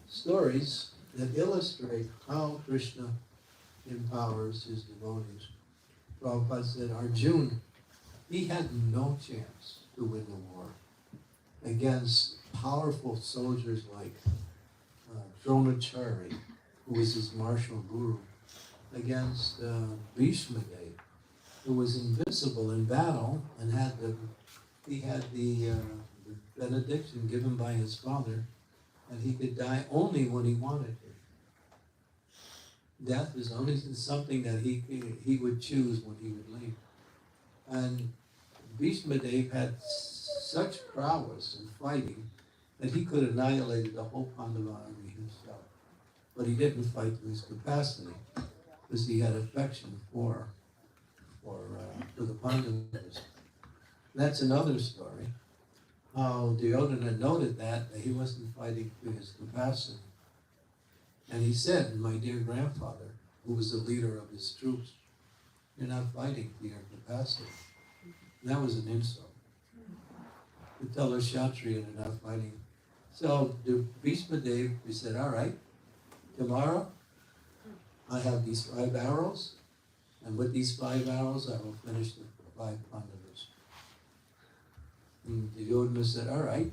stories that illustrate how Krishna empowers his devotees. Prabhupada said Arjuna, he had no chance to win the war against powerful soldiers like Dronacharya, who was his martial guru, against Bhishma Dev, who was invincible in battle and had the benediction given by his father, and he could die only when he wanted to. Death is only something that he would choose when he would leave. And Bhishma Dev had such prowess in fighting that he could have annihilated the whole Pandava army himself. But he didn't fight to his capacity, because he had affection for the Pandavas. That's another story. How Duryodhana noted that he wasn't fighting to his capacity. And he said, my dear grandfather, who was the leader of his troops, you're not fighting to your capacity. And that was an insult. To tell a Kshatriya they're not fighting. So the Bhishma Dev, he said, all right, tomorrow I have these 5 arrows, and with these 5 arrows I will finish the 5 Pandavas. And Duryodhana said, all right,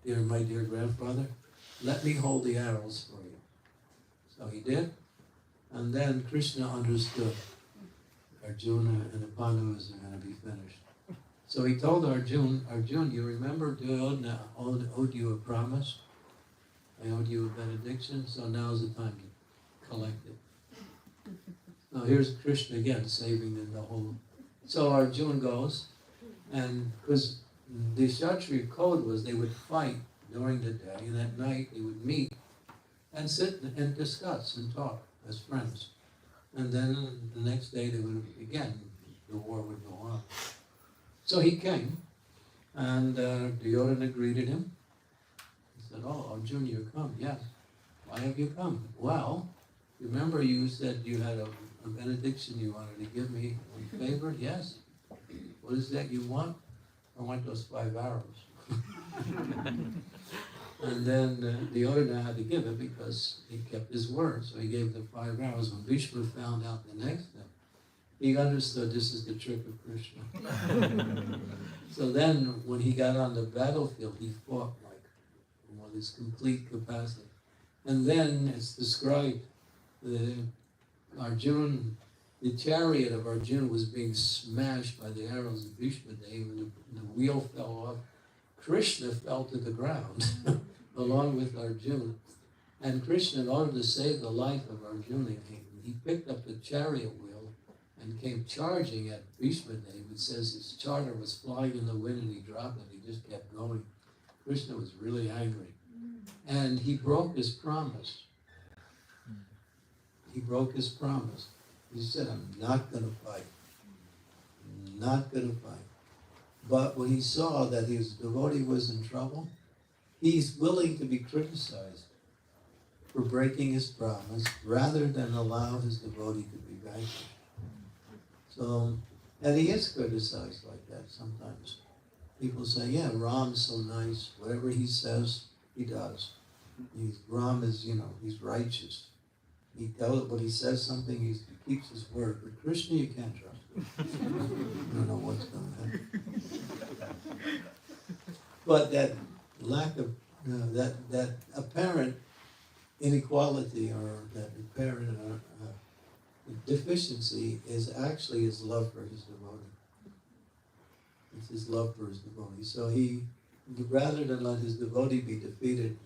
my dear grandfather, let me hold the arrows for you. So he did, and then Krishna understood Arjuna and the Pandavas are going to be finished. So he told Arjuna, you remember Duryodhana owed you a promise? I owed you a benediction, so now's the time to collect it. Now here's Krishna again, saving them the whole. So Arjuna goes, and because the Kshatriya code was they would fight during the day, and at night they would meet and sit and discuss and talk as friends. And then the next day they would, again, the war would go on. So he came, and Duryodhana greeted him. He said, oh, Arjuna, you come. Yes. Why have you come? Well, remember you said you had a benediction you wanted to give me in favor? Yes. What is that you want? I want those 5 arrows. And then Duryodhana had to give it because he kept his word. So he gave the 5 arrows. When Bhishma found out the next day, he understood this is the trick of Krishna. So then when he got on the battlefield, he fought like with his complete capacity. And then it's described that Arjuna, the chariot of Arjuna was being smashed by the arrows of Bhishma Dev, and the wheel fell off. Krishna fell to the ground along with Arjuna. And Krishna, in order to save the life of Arjuna, he picked up the chariot wheel and came charging at Bhishma Dev. It says his charger was flying in the wind and he dropped it. He just kept going. Krishna was really angry. And he broke his promise. He broke his promise. He said, I'm not going to fight. I'm not going to fight. But when he saw that his devotee was in trouble, he's willing to be criticized for breaking his promise rather than allow his devotee to be vanquished. So, and he is criticized like that sometimes. People say, yeah, Ram's so nice. Whatever he says, he does. Ram is, he's righteous. He tells when he says something, he keeps his word. But Krishna, you can't trust him. You don't know what's going to happen. But that lack of that apparent inequality, or that apparent deficiency is actually his love for his devotee. It's his love for his devotee. So he, rather than let his devotee be defeated,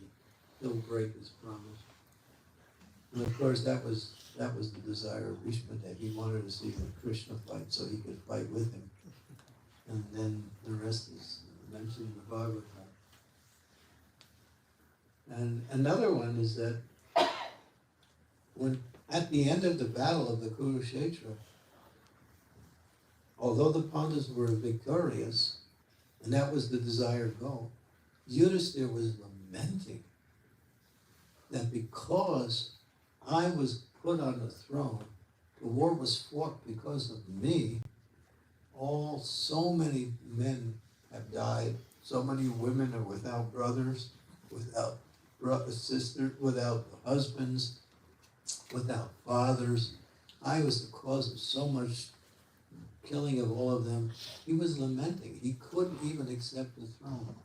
he'll break his promise. And of course, that was the desire of Bhishmadev. He wanted to see Krishna fight so he could fight with him. And then the rest is mentioned in the Bhagavatam. And another one is that when at the end of the battle of the Kurukshetra, although the Pandavas were victorious, and that was the desired goal, Yudhisthira was lamenting that because I was put on the throne, the war was fought because of me, so many men have died, so many women are without brothers, without sisters, without husbands, without fathers. I was the cause of so much killing of all of them. He was lamenting. He couldn't even accept the throne.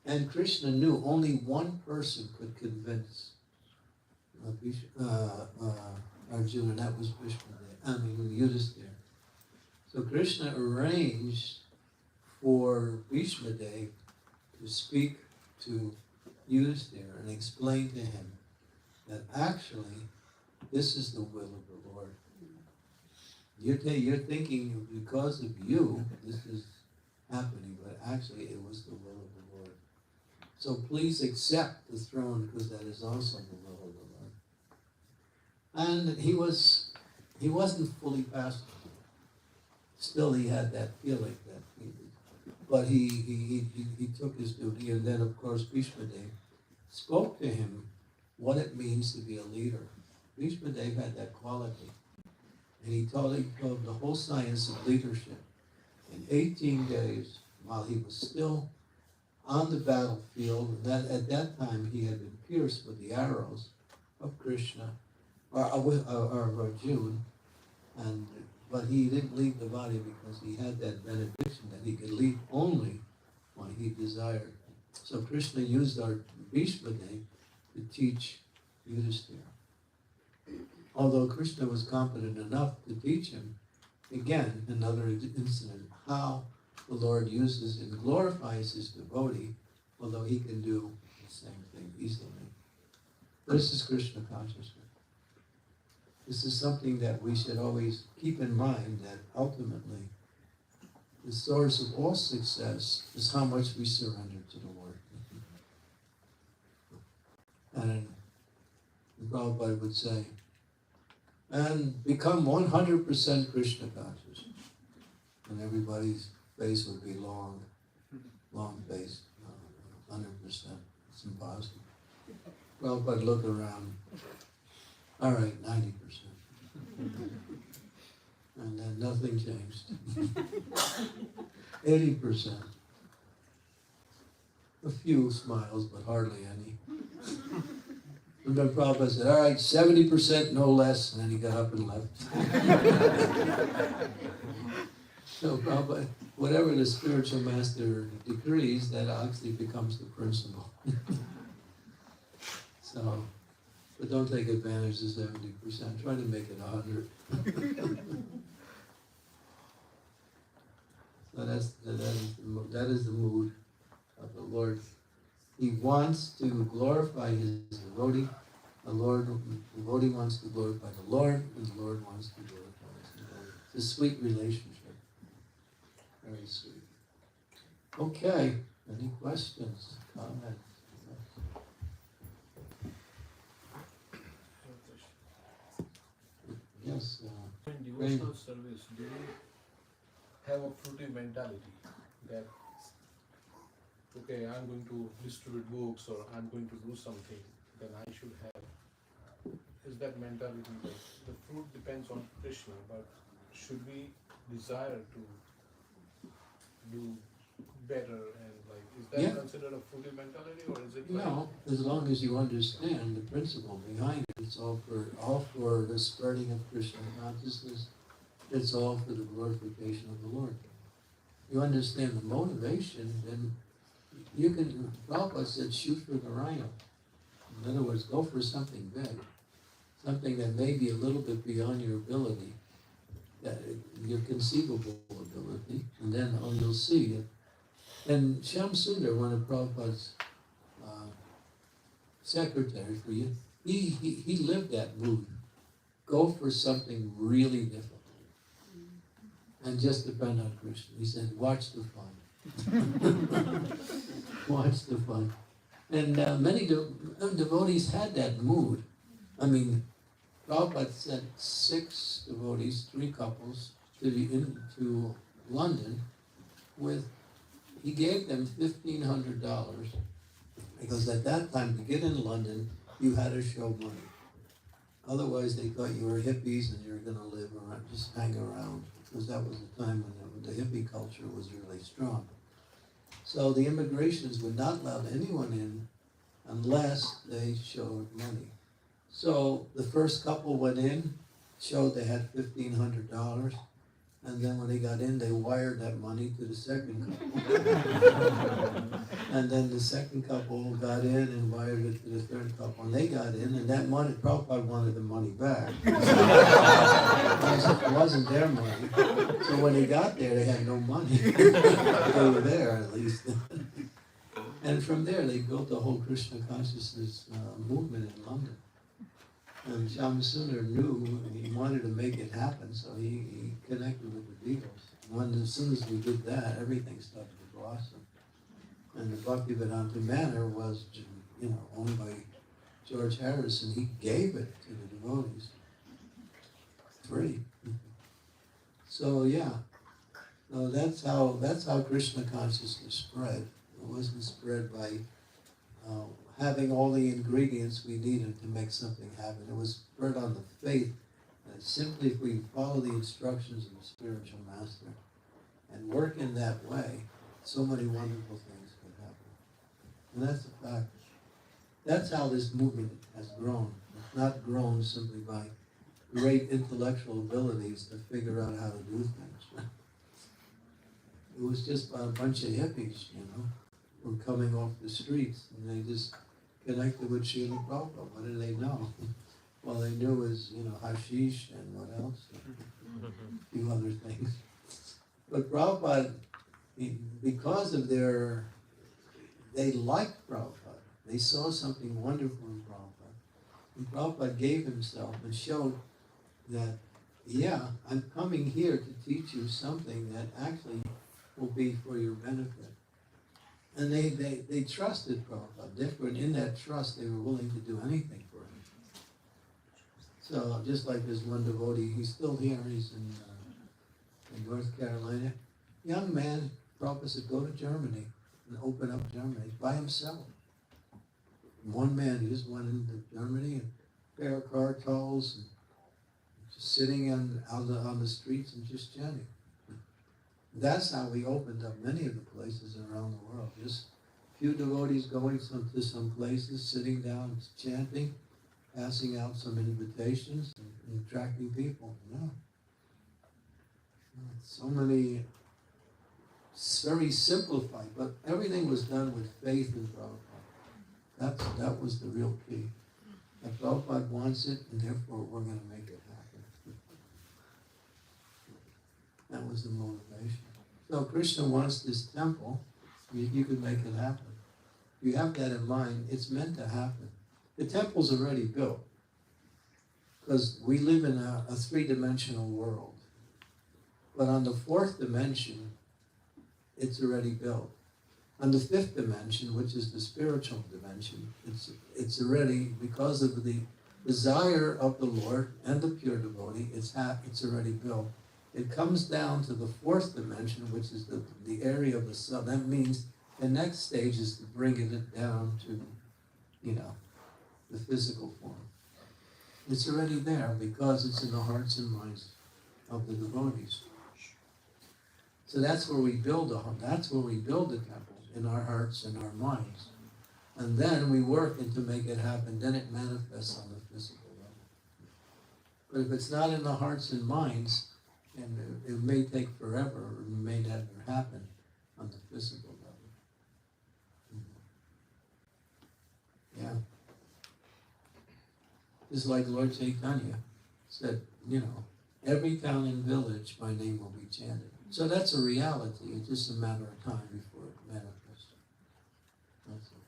And Krishna knew only one person could convince Arjuna, and that was Yudhisthira. So Krishna arranged for Bhishmadev to speak to Yudhisthira and explain to him that actually this is the will of the Lord. You're thinking because of you this is happening, but actually it was the will of the Lord. So please accept the throne because that is also the will of the Lord. And he wasn't fully passive. Still, he had that feeling that he took his duty, and then of course Bhishmadev spoke to him what it means to be a leader. Bhishmadev had that quality, and he told the whole science of leadership in 18 days while he was still on the battlefield. And that at that time he had been pierced with the arrows of Krishna or Arjuna, but he didn't leave the body because he had that benediction that he could leave only when he desired. So Krishna used our Bhishmadev to teach Yudhisthira. Although Krishna was competent enough to teach him, again, another incident, how the Lord uses and glorifies his devotee, although he can do the same thing easily. This is Krishna consciousness. This is something that we should always keep in mind, that ultimately the source of all success is how much we surrender to the Lord. And Prabhupada would say, and become 100% Krishna conscious. And everybody's face would be long face, 100%. It's impossible. Prabhupada look around. All right, 90%. And then nothing changed. 80%. A few smiles, but hardly any. And then Prabhupada said, all right, 70%, no less. And then he got up and left. So Prabhupada, whatever the spiritual master decrees, that actually becomes the principle. So, but don't take advantage of 70%. Try to make it 100. So that is the mood of the Lord. He wants to glorify his devotee. The devotee wants to glorify the Lord, and the Lord wants to glorify his devotee. It's a sweet relationship. Very sweet. Okay. Any questions, comments? Yes. In devotional service, do you have a fruity mentality that, okay, I'm going to distribute books or I'm going to do something, then I should have? Is that mentality like the fruit depends on Krishna, but should we desire to do better, and like, is that considered a fruity mentality, or is it like? No, as long as you understand the principle behind it, it's all for the spreading of Krishna consciousness. It's all for the glorification of the Lord. You understand the motivation, then you can, Prabhupada said, shoot for the rhino. In other words, go for something big. something that may be a little bit beyond your ability, your conceivable ability, and then you'll see it. And Shyam Sundar, one of Prabhupada's secretary for you, he lived that mood. Go for something really difficult. And just depend on Krishna. He said, watch the fun. Watch the fun. And many devotees had that mood. I mean, Prabhupada sent 6 devotees, 3 couples, to London he gave them $1,500 because at that time, to get in London, you had to show money. Otherwise, they thought you were hippies and you were going to live around, just hang around, because that was the time when the hippie culture was really strong. So the immigrations would not allow anyone in unless they showed money. So the first couple went in, showed they had $1,500, and then when they got in, they wired that money to the second couple. And then the second couple got in and wired it to the third couple, and they got in, and that money, Prabhupada wanted the money back. It wasn't their money. So when they got there, they had no money. They were there, at least. And from there, they built the whole Krishna consciousness movement in London. And Shyam Sundar knew he wanted to make it happen, so he connected with the Beatles. As soon as we did that, everything started to blossom. And the Bhaktivedanta Manor was, owned by George Harrison. He gave it to the devotees, free. So yeah, so that's how Krishna consciousness spread. It wasn't spread by having all the ingredients we needed to make something happen. It was spread on the faith that simply if we follow the instructions of the spiritual master and work in that way, so many wonderful things could happen. And that's a fact. That's how this movement has grown. It's not grown simply by great intellectual abilities to figure out how to do things. It was just by a bunch of hippies, who were coming off the streets, and they just connected with Srila Prabhupada. What did they know? Well, they knew was, hashish and what else? A few other things. But Prabhupada, because of they liked Prabhupada. They saw something wonderful in Prabhupada. And Prabhupada gave himself and showed that, yeah, I'm coming here to teach you something that actually will be for your benefit. And they trusted Prabhupada. Therefore, in that trust, they were willing to do anything for him. So, just like this one devotee, he's still here, he's in North Carolina. Young man, Prabhupada said, go to Germany and open up Germany by himself. One man, he just went into Germany and pair of car tolls and just sitting on the streets and just chanting. That's how we opened up many of the places around the world. Just a few devotees going to some places, sitting down, chanting, passing out some invitations, and attracting people. So many, very simplified, but everything was done with faith in Prabhupada. That was the real key. That Prabhupada wants it, and therefore we're going to make it happen. That was the motivation. So Krishna wants this temple. You could make it happen. You have that in mind. It's meant to happen. The temple's already built. Because we live in a 3-dimensional world. But on the 4th dimension, it's already built. On the 5th dimension, which is the spiritual dimension, it's already, because of the desire of the Lord and the pure devotee, it's already built. It comes down to the 4th dimension, which is the area of the sun. That means the next stage is to bring it down to, the physical form. It's already there because it's in the hearts and minds of the devotees. So that's where we build the temple, in our hearts and our minds. And then we work to make it happen. Then it manifests on the physical level. But if it's not in the hearts and minds, and it may take forever, or it may never happen on the physical level. Yeah. Just like Lord Chaitanya said, you know, every town and village my name will be chanted. So that's a reality. It's just a matter of time before it manifests. That's it.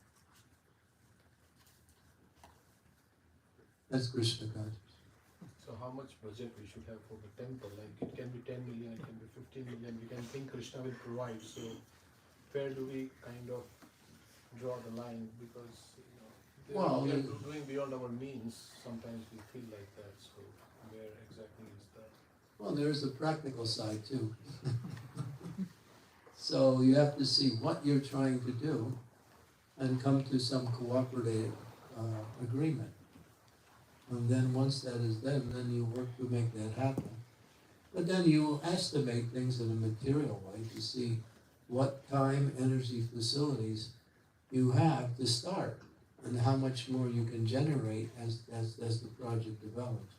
That's Krishna consciousness. So how much budget we should have for the temple? Like it can be 10 million, it can be 15 million. We can think Krishna will provide. So where do we kind of draw the line? Because Well, we are doing beyond our means. Sometimes we feel like that. So where exactly is that? Well, there's the practical side too. So you have to see what you're trying to do and come to some cooperative agreement. And then once that is done, then you work to make that happen. But then you estimate things in a material way to see what time, energy, facilities you have to start and how much more you can generate as the project develops.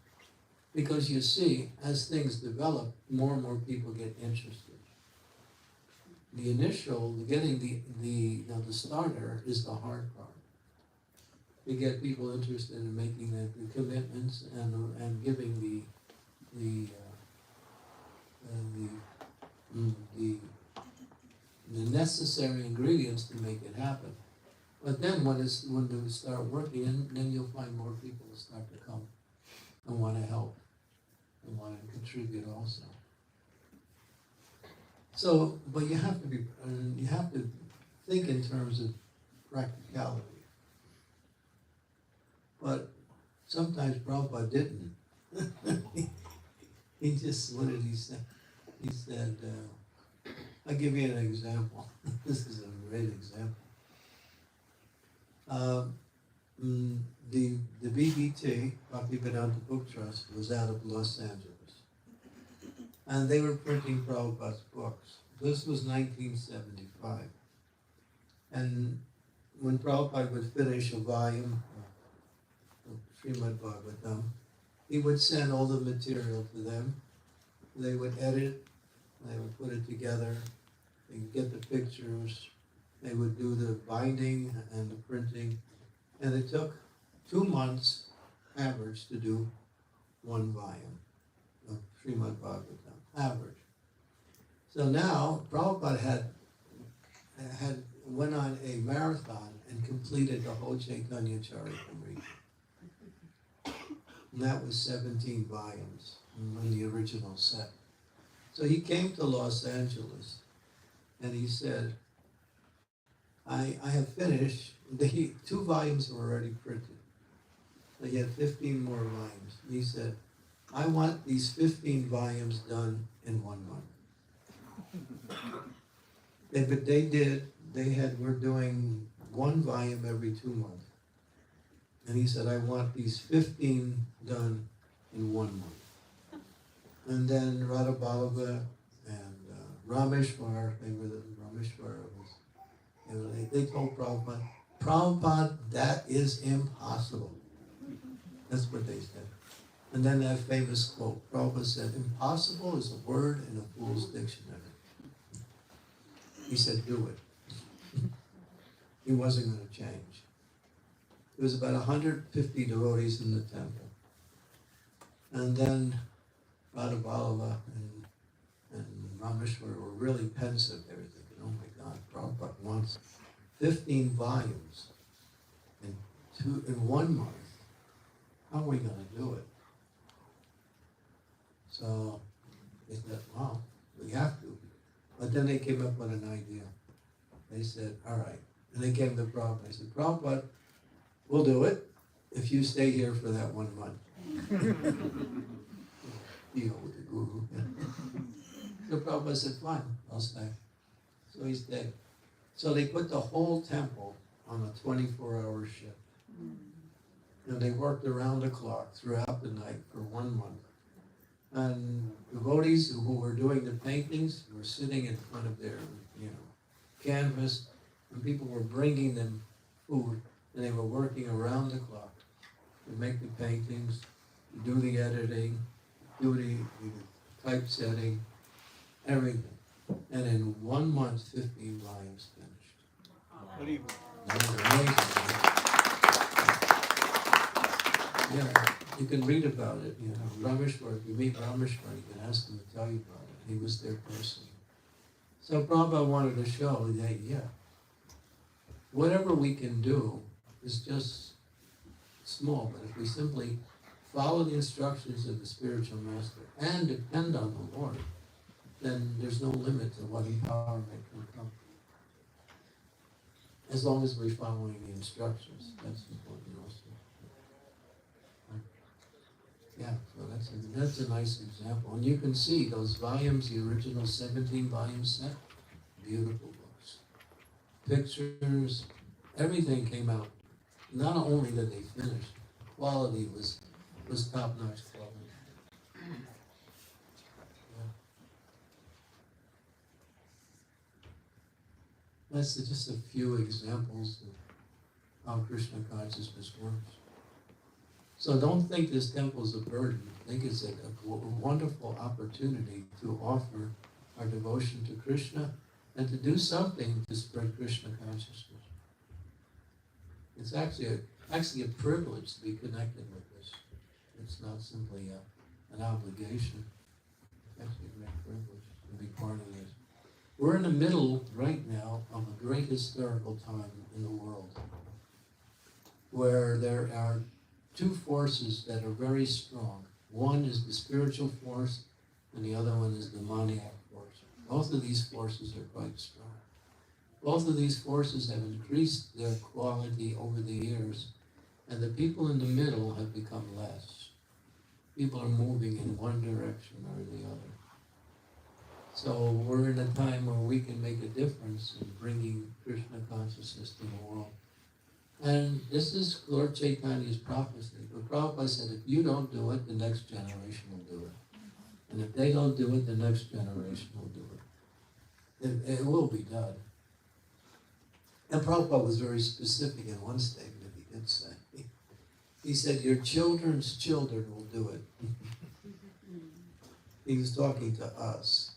Because you see, as things develop, more and more people get interested. The initial, getting the starter is the hard part. To get people interested in making the commitments and giving the necessary ingredients to make it happen. But then when they start working, then you'll find more people will start to come and want to help and want to contribute also. So, but you have to think in terms of practicality. But sometimes Prabhupada didn't. He just, what did he say? He said, I'll give you an example. This is a great example. The BBT, Bhaktivedanta Book Trust, was out of Los Angeles. And they were printing Prabhupada's books. This was 1975. And when Prabhupada would finish a volume of Srimad Bhagavatam, he would send all the material to them. They would edit, they would put it together, they would get the pictures, they would do the binding and the printing, and it took 2 months average to do one volume of Srimad Bhagavatam, average. So now, Prabhupada had went on a marathon and completed the whole Chaitanya Charitamrita. And that was 17 volumes in the original set. So he came to Los Angeles and he said, I have finished, 2 volumes were already printed. So he had 15 more volumes. And he said, I want these 15 volumes done in 1 month. But we're doing 1 volume every 2 months. And he said, I want these 15 done in 1 month. And then Radha Ballava and Rameshwar, they told Prabhupada, that is impossible. That's what they said. And then that famous quote, Prabhupada said, impossible is a word in a fool's dictionary. He said, do it. He wasn't going to change. There was about 150 devotees in the temple. And then Radha Ballava and Rameshwar were really pensive. They were thinking, oh my God, Prabhupada wants 15 volumes in 1 month. How are we going to do it? So they said, well, we have to. But then they came up with an idea. They said, all right. And they came to Prabhupada. They said, Prabhupada, we'll do it if you stay here for that 1 month. Deal with the guru. So Prabhupada said, fine, I'll stay. So he stayed. So they put the whole temple on a 24-hour shift. And they worked around the clock throughout the night for 1 month. And devotees who were doing the paintings were sitting in front of their, canvas, and people were bringing them food, and they were working around the clock to make the paintings, to do the editing, do the typesetting, everything. And in 1 month, 15 volumes finished. That was amazing. Yeah, you can read about it, you know. Rameshwar, if you meet Rameshwar, you can ask him to tell you about it. He was there personally. So Prabhupada wanted to show that, yeah, whatever we can do is just small, but if we simply follow the instructions of the spiritual master and depend on the Lord, then there's no limit to what empowerment can come. As long as we're following the instructions, that's important also. Yeah, so that's a nice example. And you can see those volumes, the original 17-volume set, beautiful books. Pictures, everything came out. Not only did they finish, quality was top-notch quality. Yeah. That's just a few examples of how Krishna consciousness works. So don't think this temple is a burden. Think it's a wonderful opportunity to offer our devotion to Krishna and to do something to spread Krishna consciousness. It's actually a privilege to be connected with this. It's not simply an obligation. It's actually a great privilege to be part of this. We're in the middle right now of a great historical time in the world where there are two forces that are very strong. One is the spiritual force, and the other one is the demoniac force. Both of these forces are quite strong. Both of these forces have increased their quality over the years, and the people in the middle have become less. People are moving in one direction or the other. So we're in a time where we can make a difference in bringing Krishna consciousness to the world. And this is Lord Chaitanya's prophecy. But Prabhupada said, if you don't do it, the next generation will do it. And if they don't do it, the next generation will do it. It will be done. And Prabhupada was very specific in one statement he did say. He said, your children's children will do it. He was talking to us.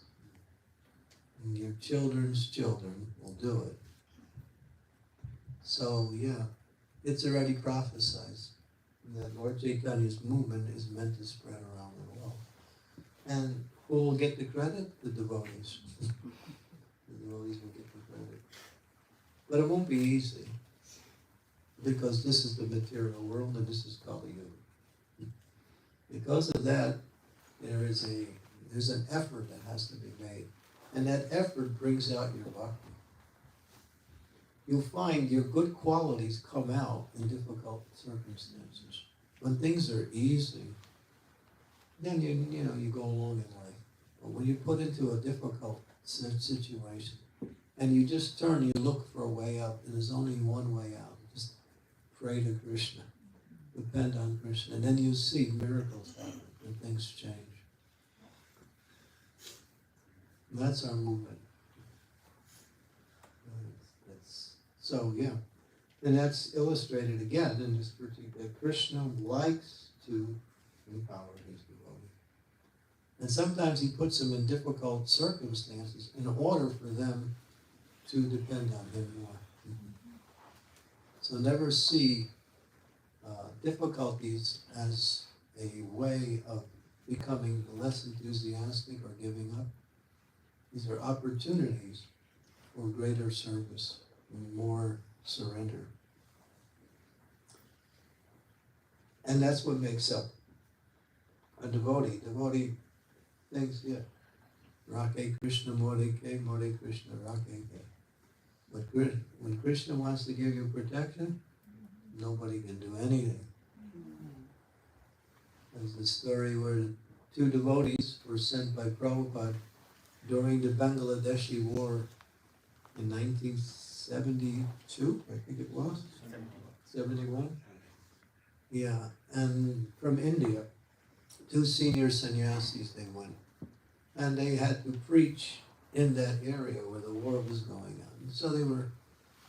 And your children's children will do it. So, yeah, it's already prophesied that Lord Chaitanya's movement is meant to spread around the world. And who will get the credit? The devotees. The devotees will get the credit. But it won't be easy, because this is the material world and this is Kali Yuga. Because of that, there's an effort that has to be made. And that effort brings out your bhakti. You'll find your good qualities come out in difficult circumstances. When things are easy, then you go along in life. But when you put into a difficult situation, and you just turn, you look for a way out, and there's only one way out. Just pray to Krishna. Depend on Krishna. And then you see miracles happen and things change. And that's our movement. So, yeah. And that's illustrated again in this particular. Krishna likes to empower his devotees. And sometimes he puts them in difficult circumstances in order for them to depend on him more. So never see difficulties as a way of becoming less enthusiastic or giving up. These are opportunities for greater service and more surrender. And that's what makes up a devotee. Devotee thinks, yeah, Rake Krishna Modike, More Krishna Rake. But when Krishna wants to give you protection, nobody can do anything. There's a story where two devotees were sent by Prabhupada during the Bangladeshi war in 1972, I think it was. 71? Yeah, and from India, two senior sannyasis they went. And they had to preach in that area where the war was going on. So they were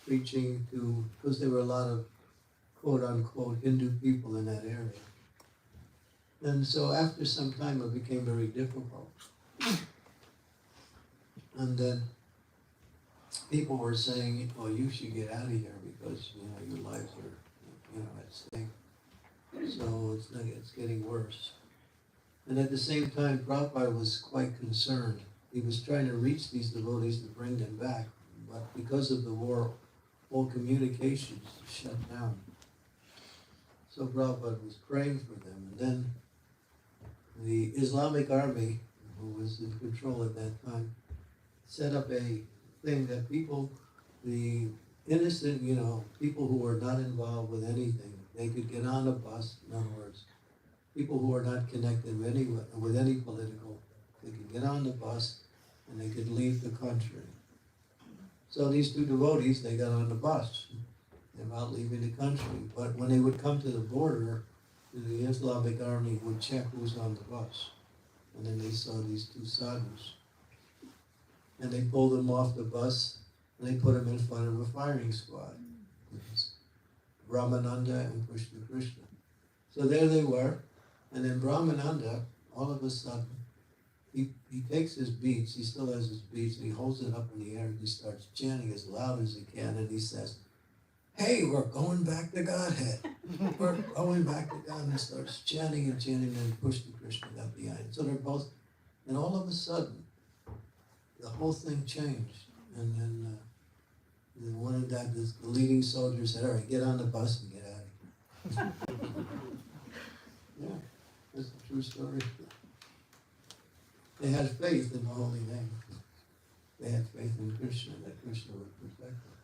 preaching to, because there were a lot of quote-unquote Hindu people in that area. And so after some time it became very difficult. And then people were saying, well, you should get out of here because, your lives are, at stake. So it's getting worse. And at the same time, Prabhupada was quite concerned. He was trying to reach these devotees to bring them back, but because of the war, all communications shut down. So Prabhupada was praying for them. And then the Islamic army, who was in control at that time, set up a thing that people, the innocent, people who were not involved with anything, they could get on a bus. In other words, people who are not connected with any political, they could get on the bus and they could leave the country. So these two devotees, they got on the bus. They're not leaving the country. But when they would come to the border, the Islamic army would check who's on the bus. And then they saw these two sadhus. And they pulled them off the bus and they put them in front of a firing squad. Brahmananda and Krishna. So there they were. And then Brahmananda, all of a sudden, he takes his beads, he still has his beads, and he holds it up in the air and he starts chanting as loud as he can, and he says, "Hey, we're going back to Godhead. We're going back to God." And he starts chanting and chanting, and then push the Krishna got behind. So they're both, and all of a sudden, the whole thing changed. And then one of the leading soldiers said, "All right, get on the bus and get out of here." Yeah, that's a true story. They had faith in the holy name. They had faith in Krishna, that Krishna would protect them.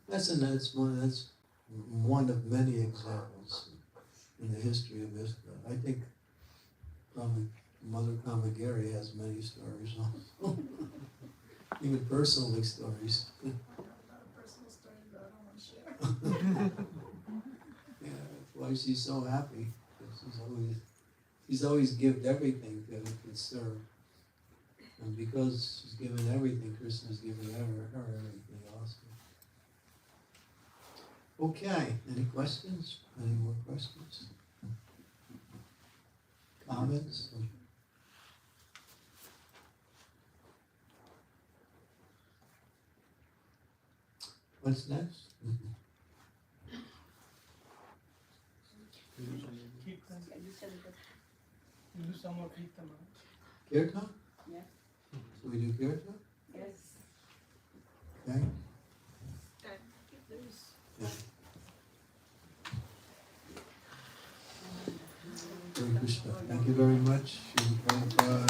That's one of many examples in the history of ISKCON. I think probably Mother Kamagiri has many stories also. Even personal stories. Not a personal story, but I don't want to share. Yeah, that's why she's so happy. She's always given everything to serve. And because she's given everything, Krishna's given her everything also. Okay, any questions? Any more questions? Comments? What's next? You do some more kirtan. Kirtan? Yeah. So we do kirtan? Yes. Okay. There's Yeah. Hare Krishna. Thank you very much. Srila Prabhupada.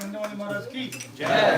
Chandramauli Maharaj ki. Jai.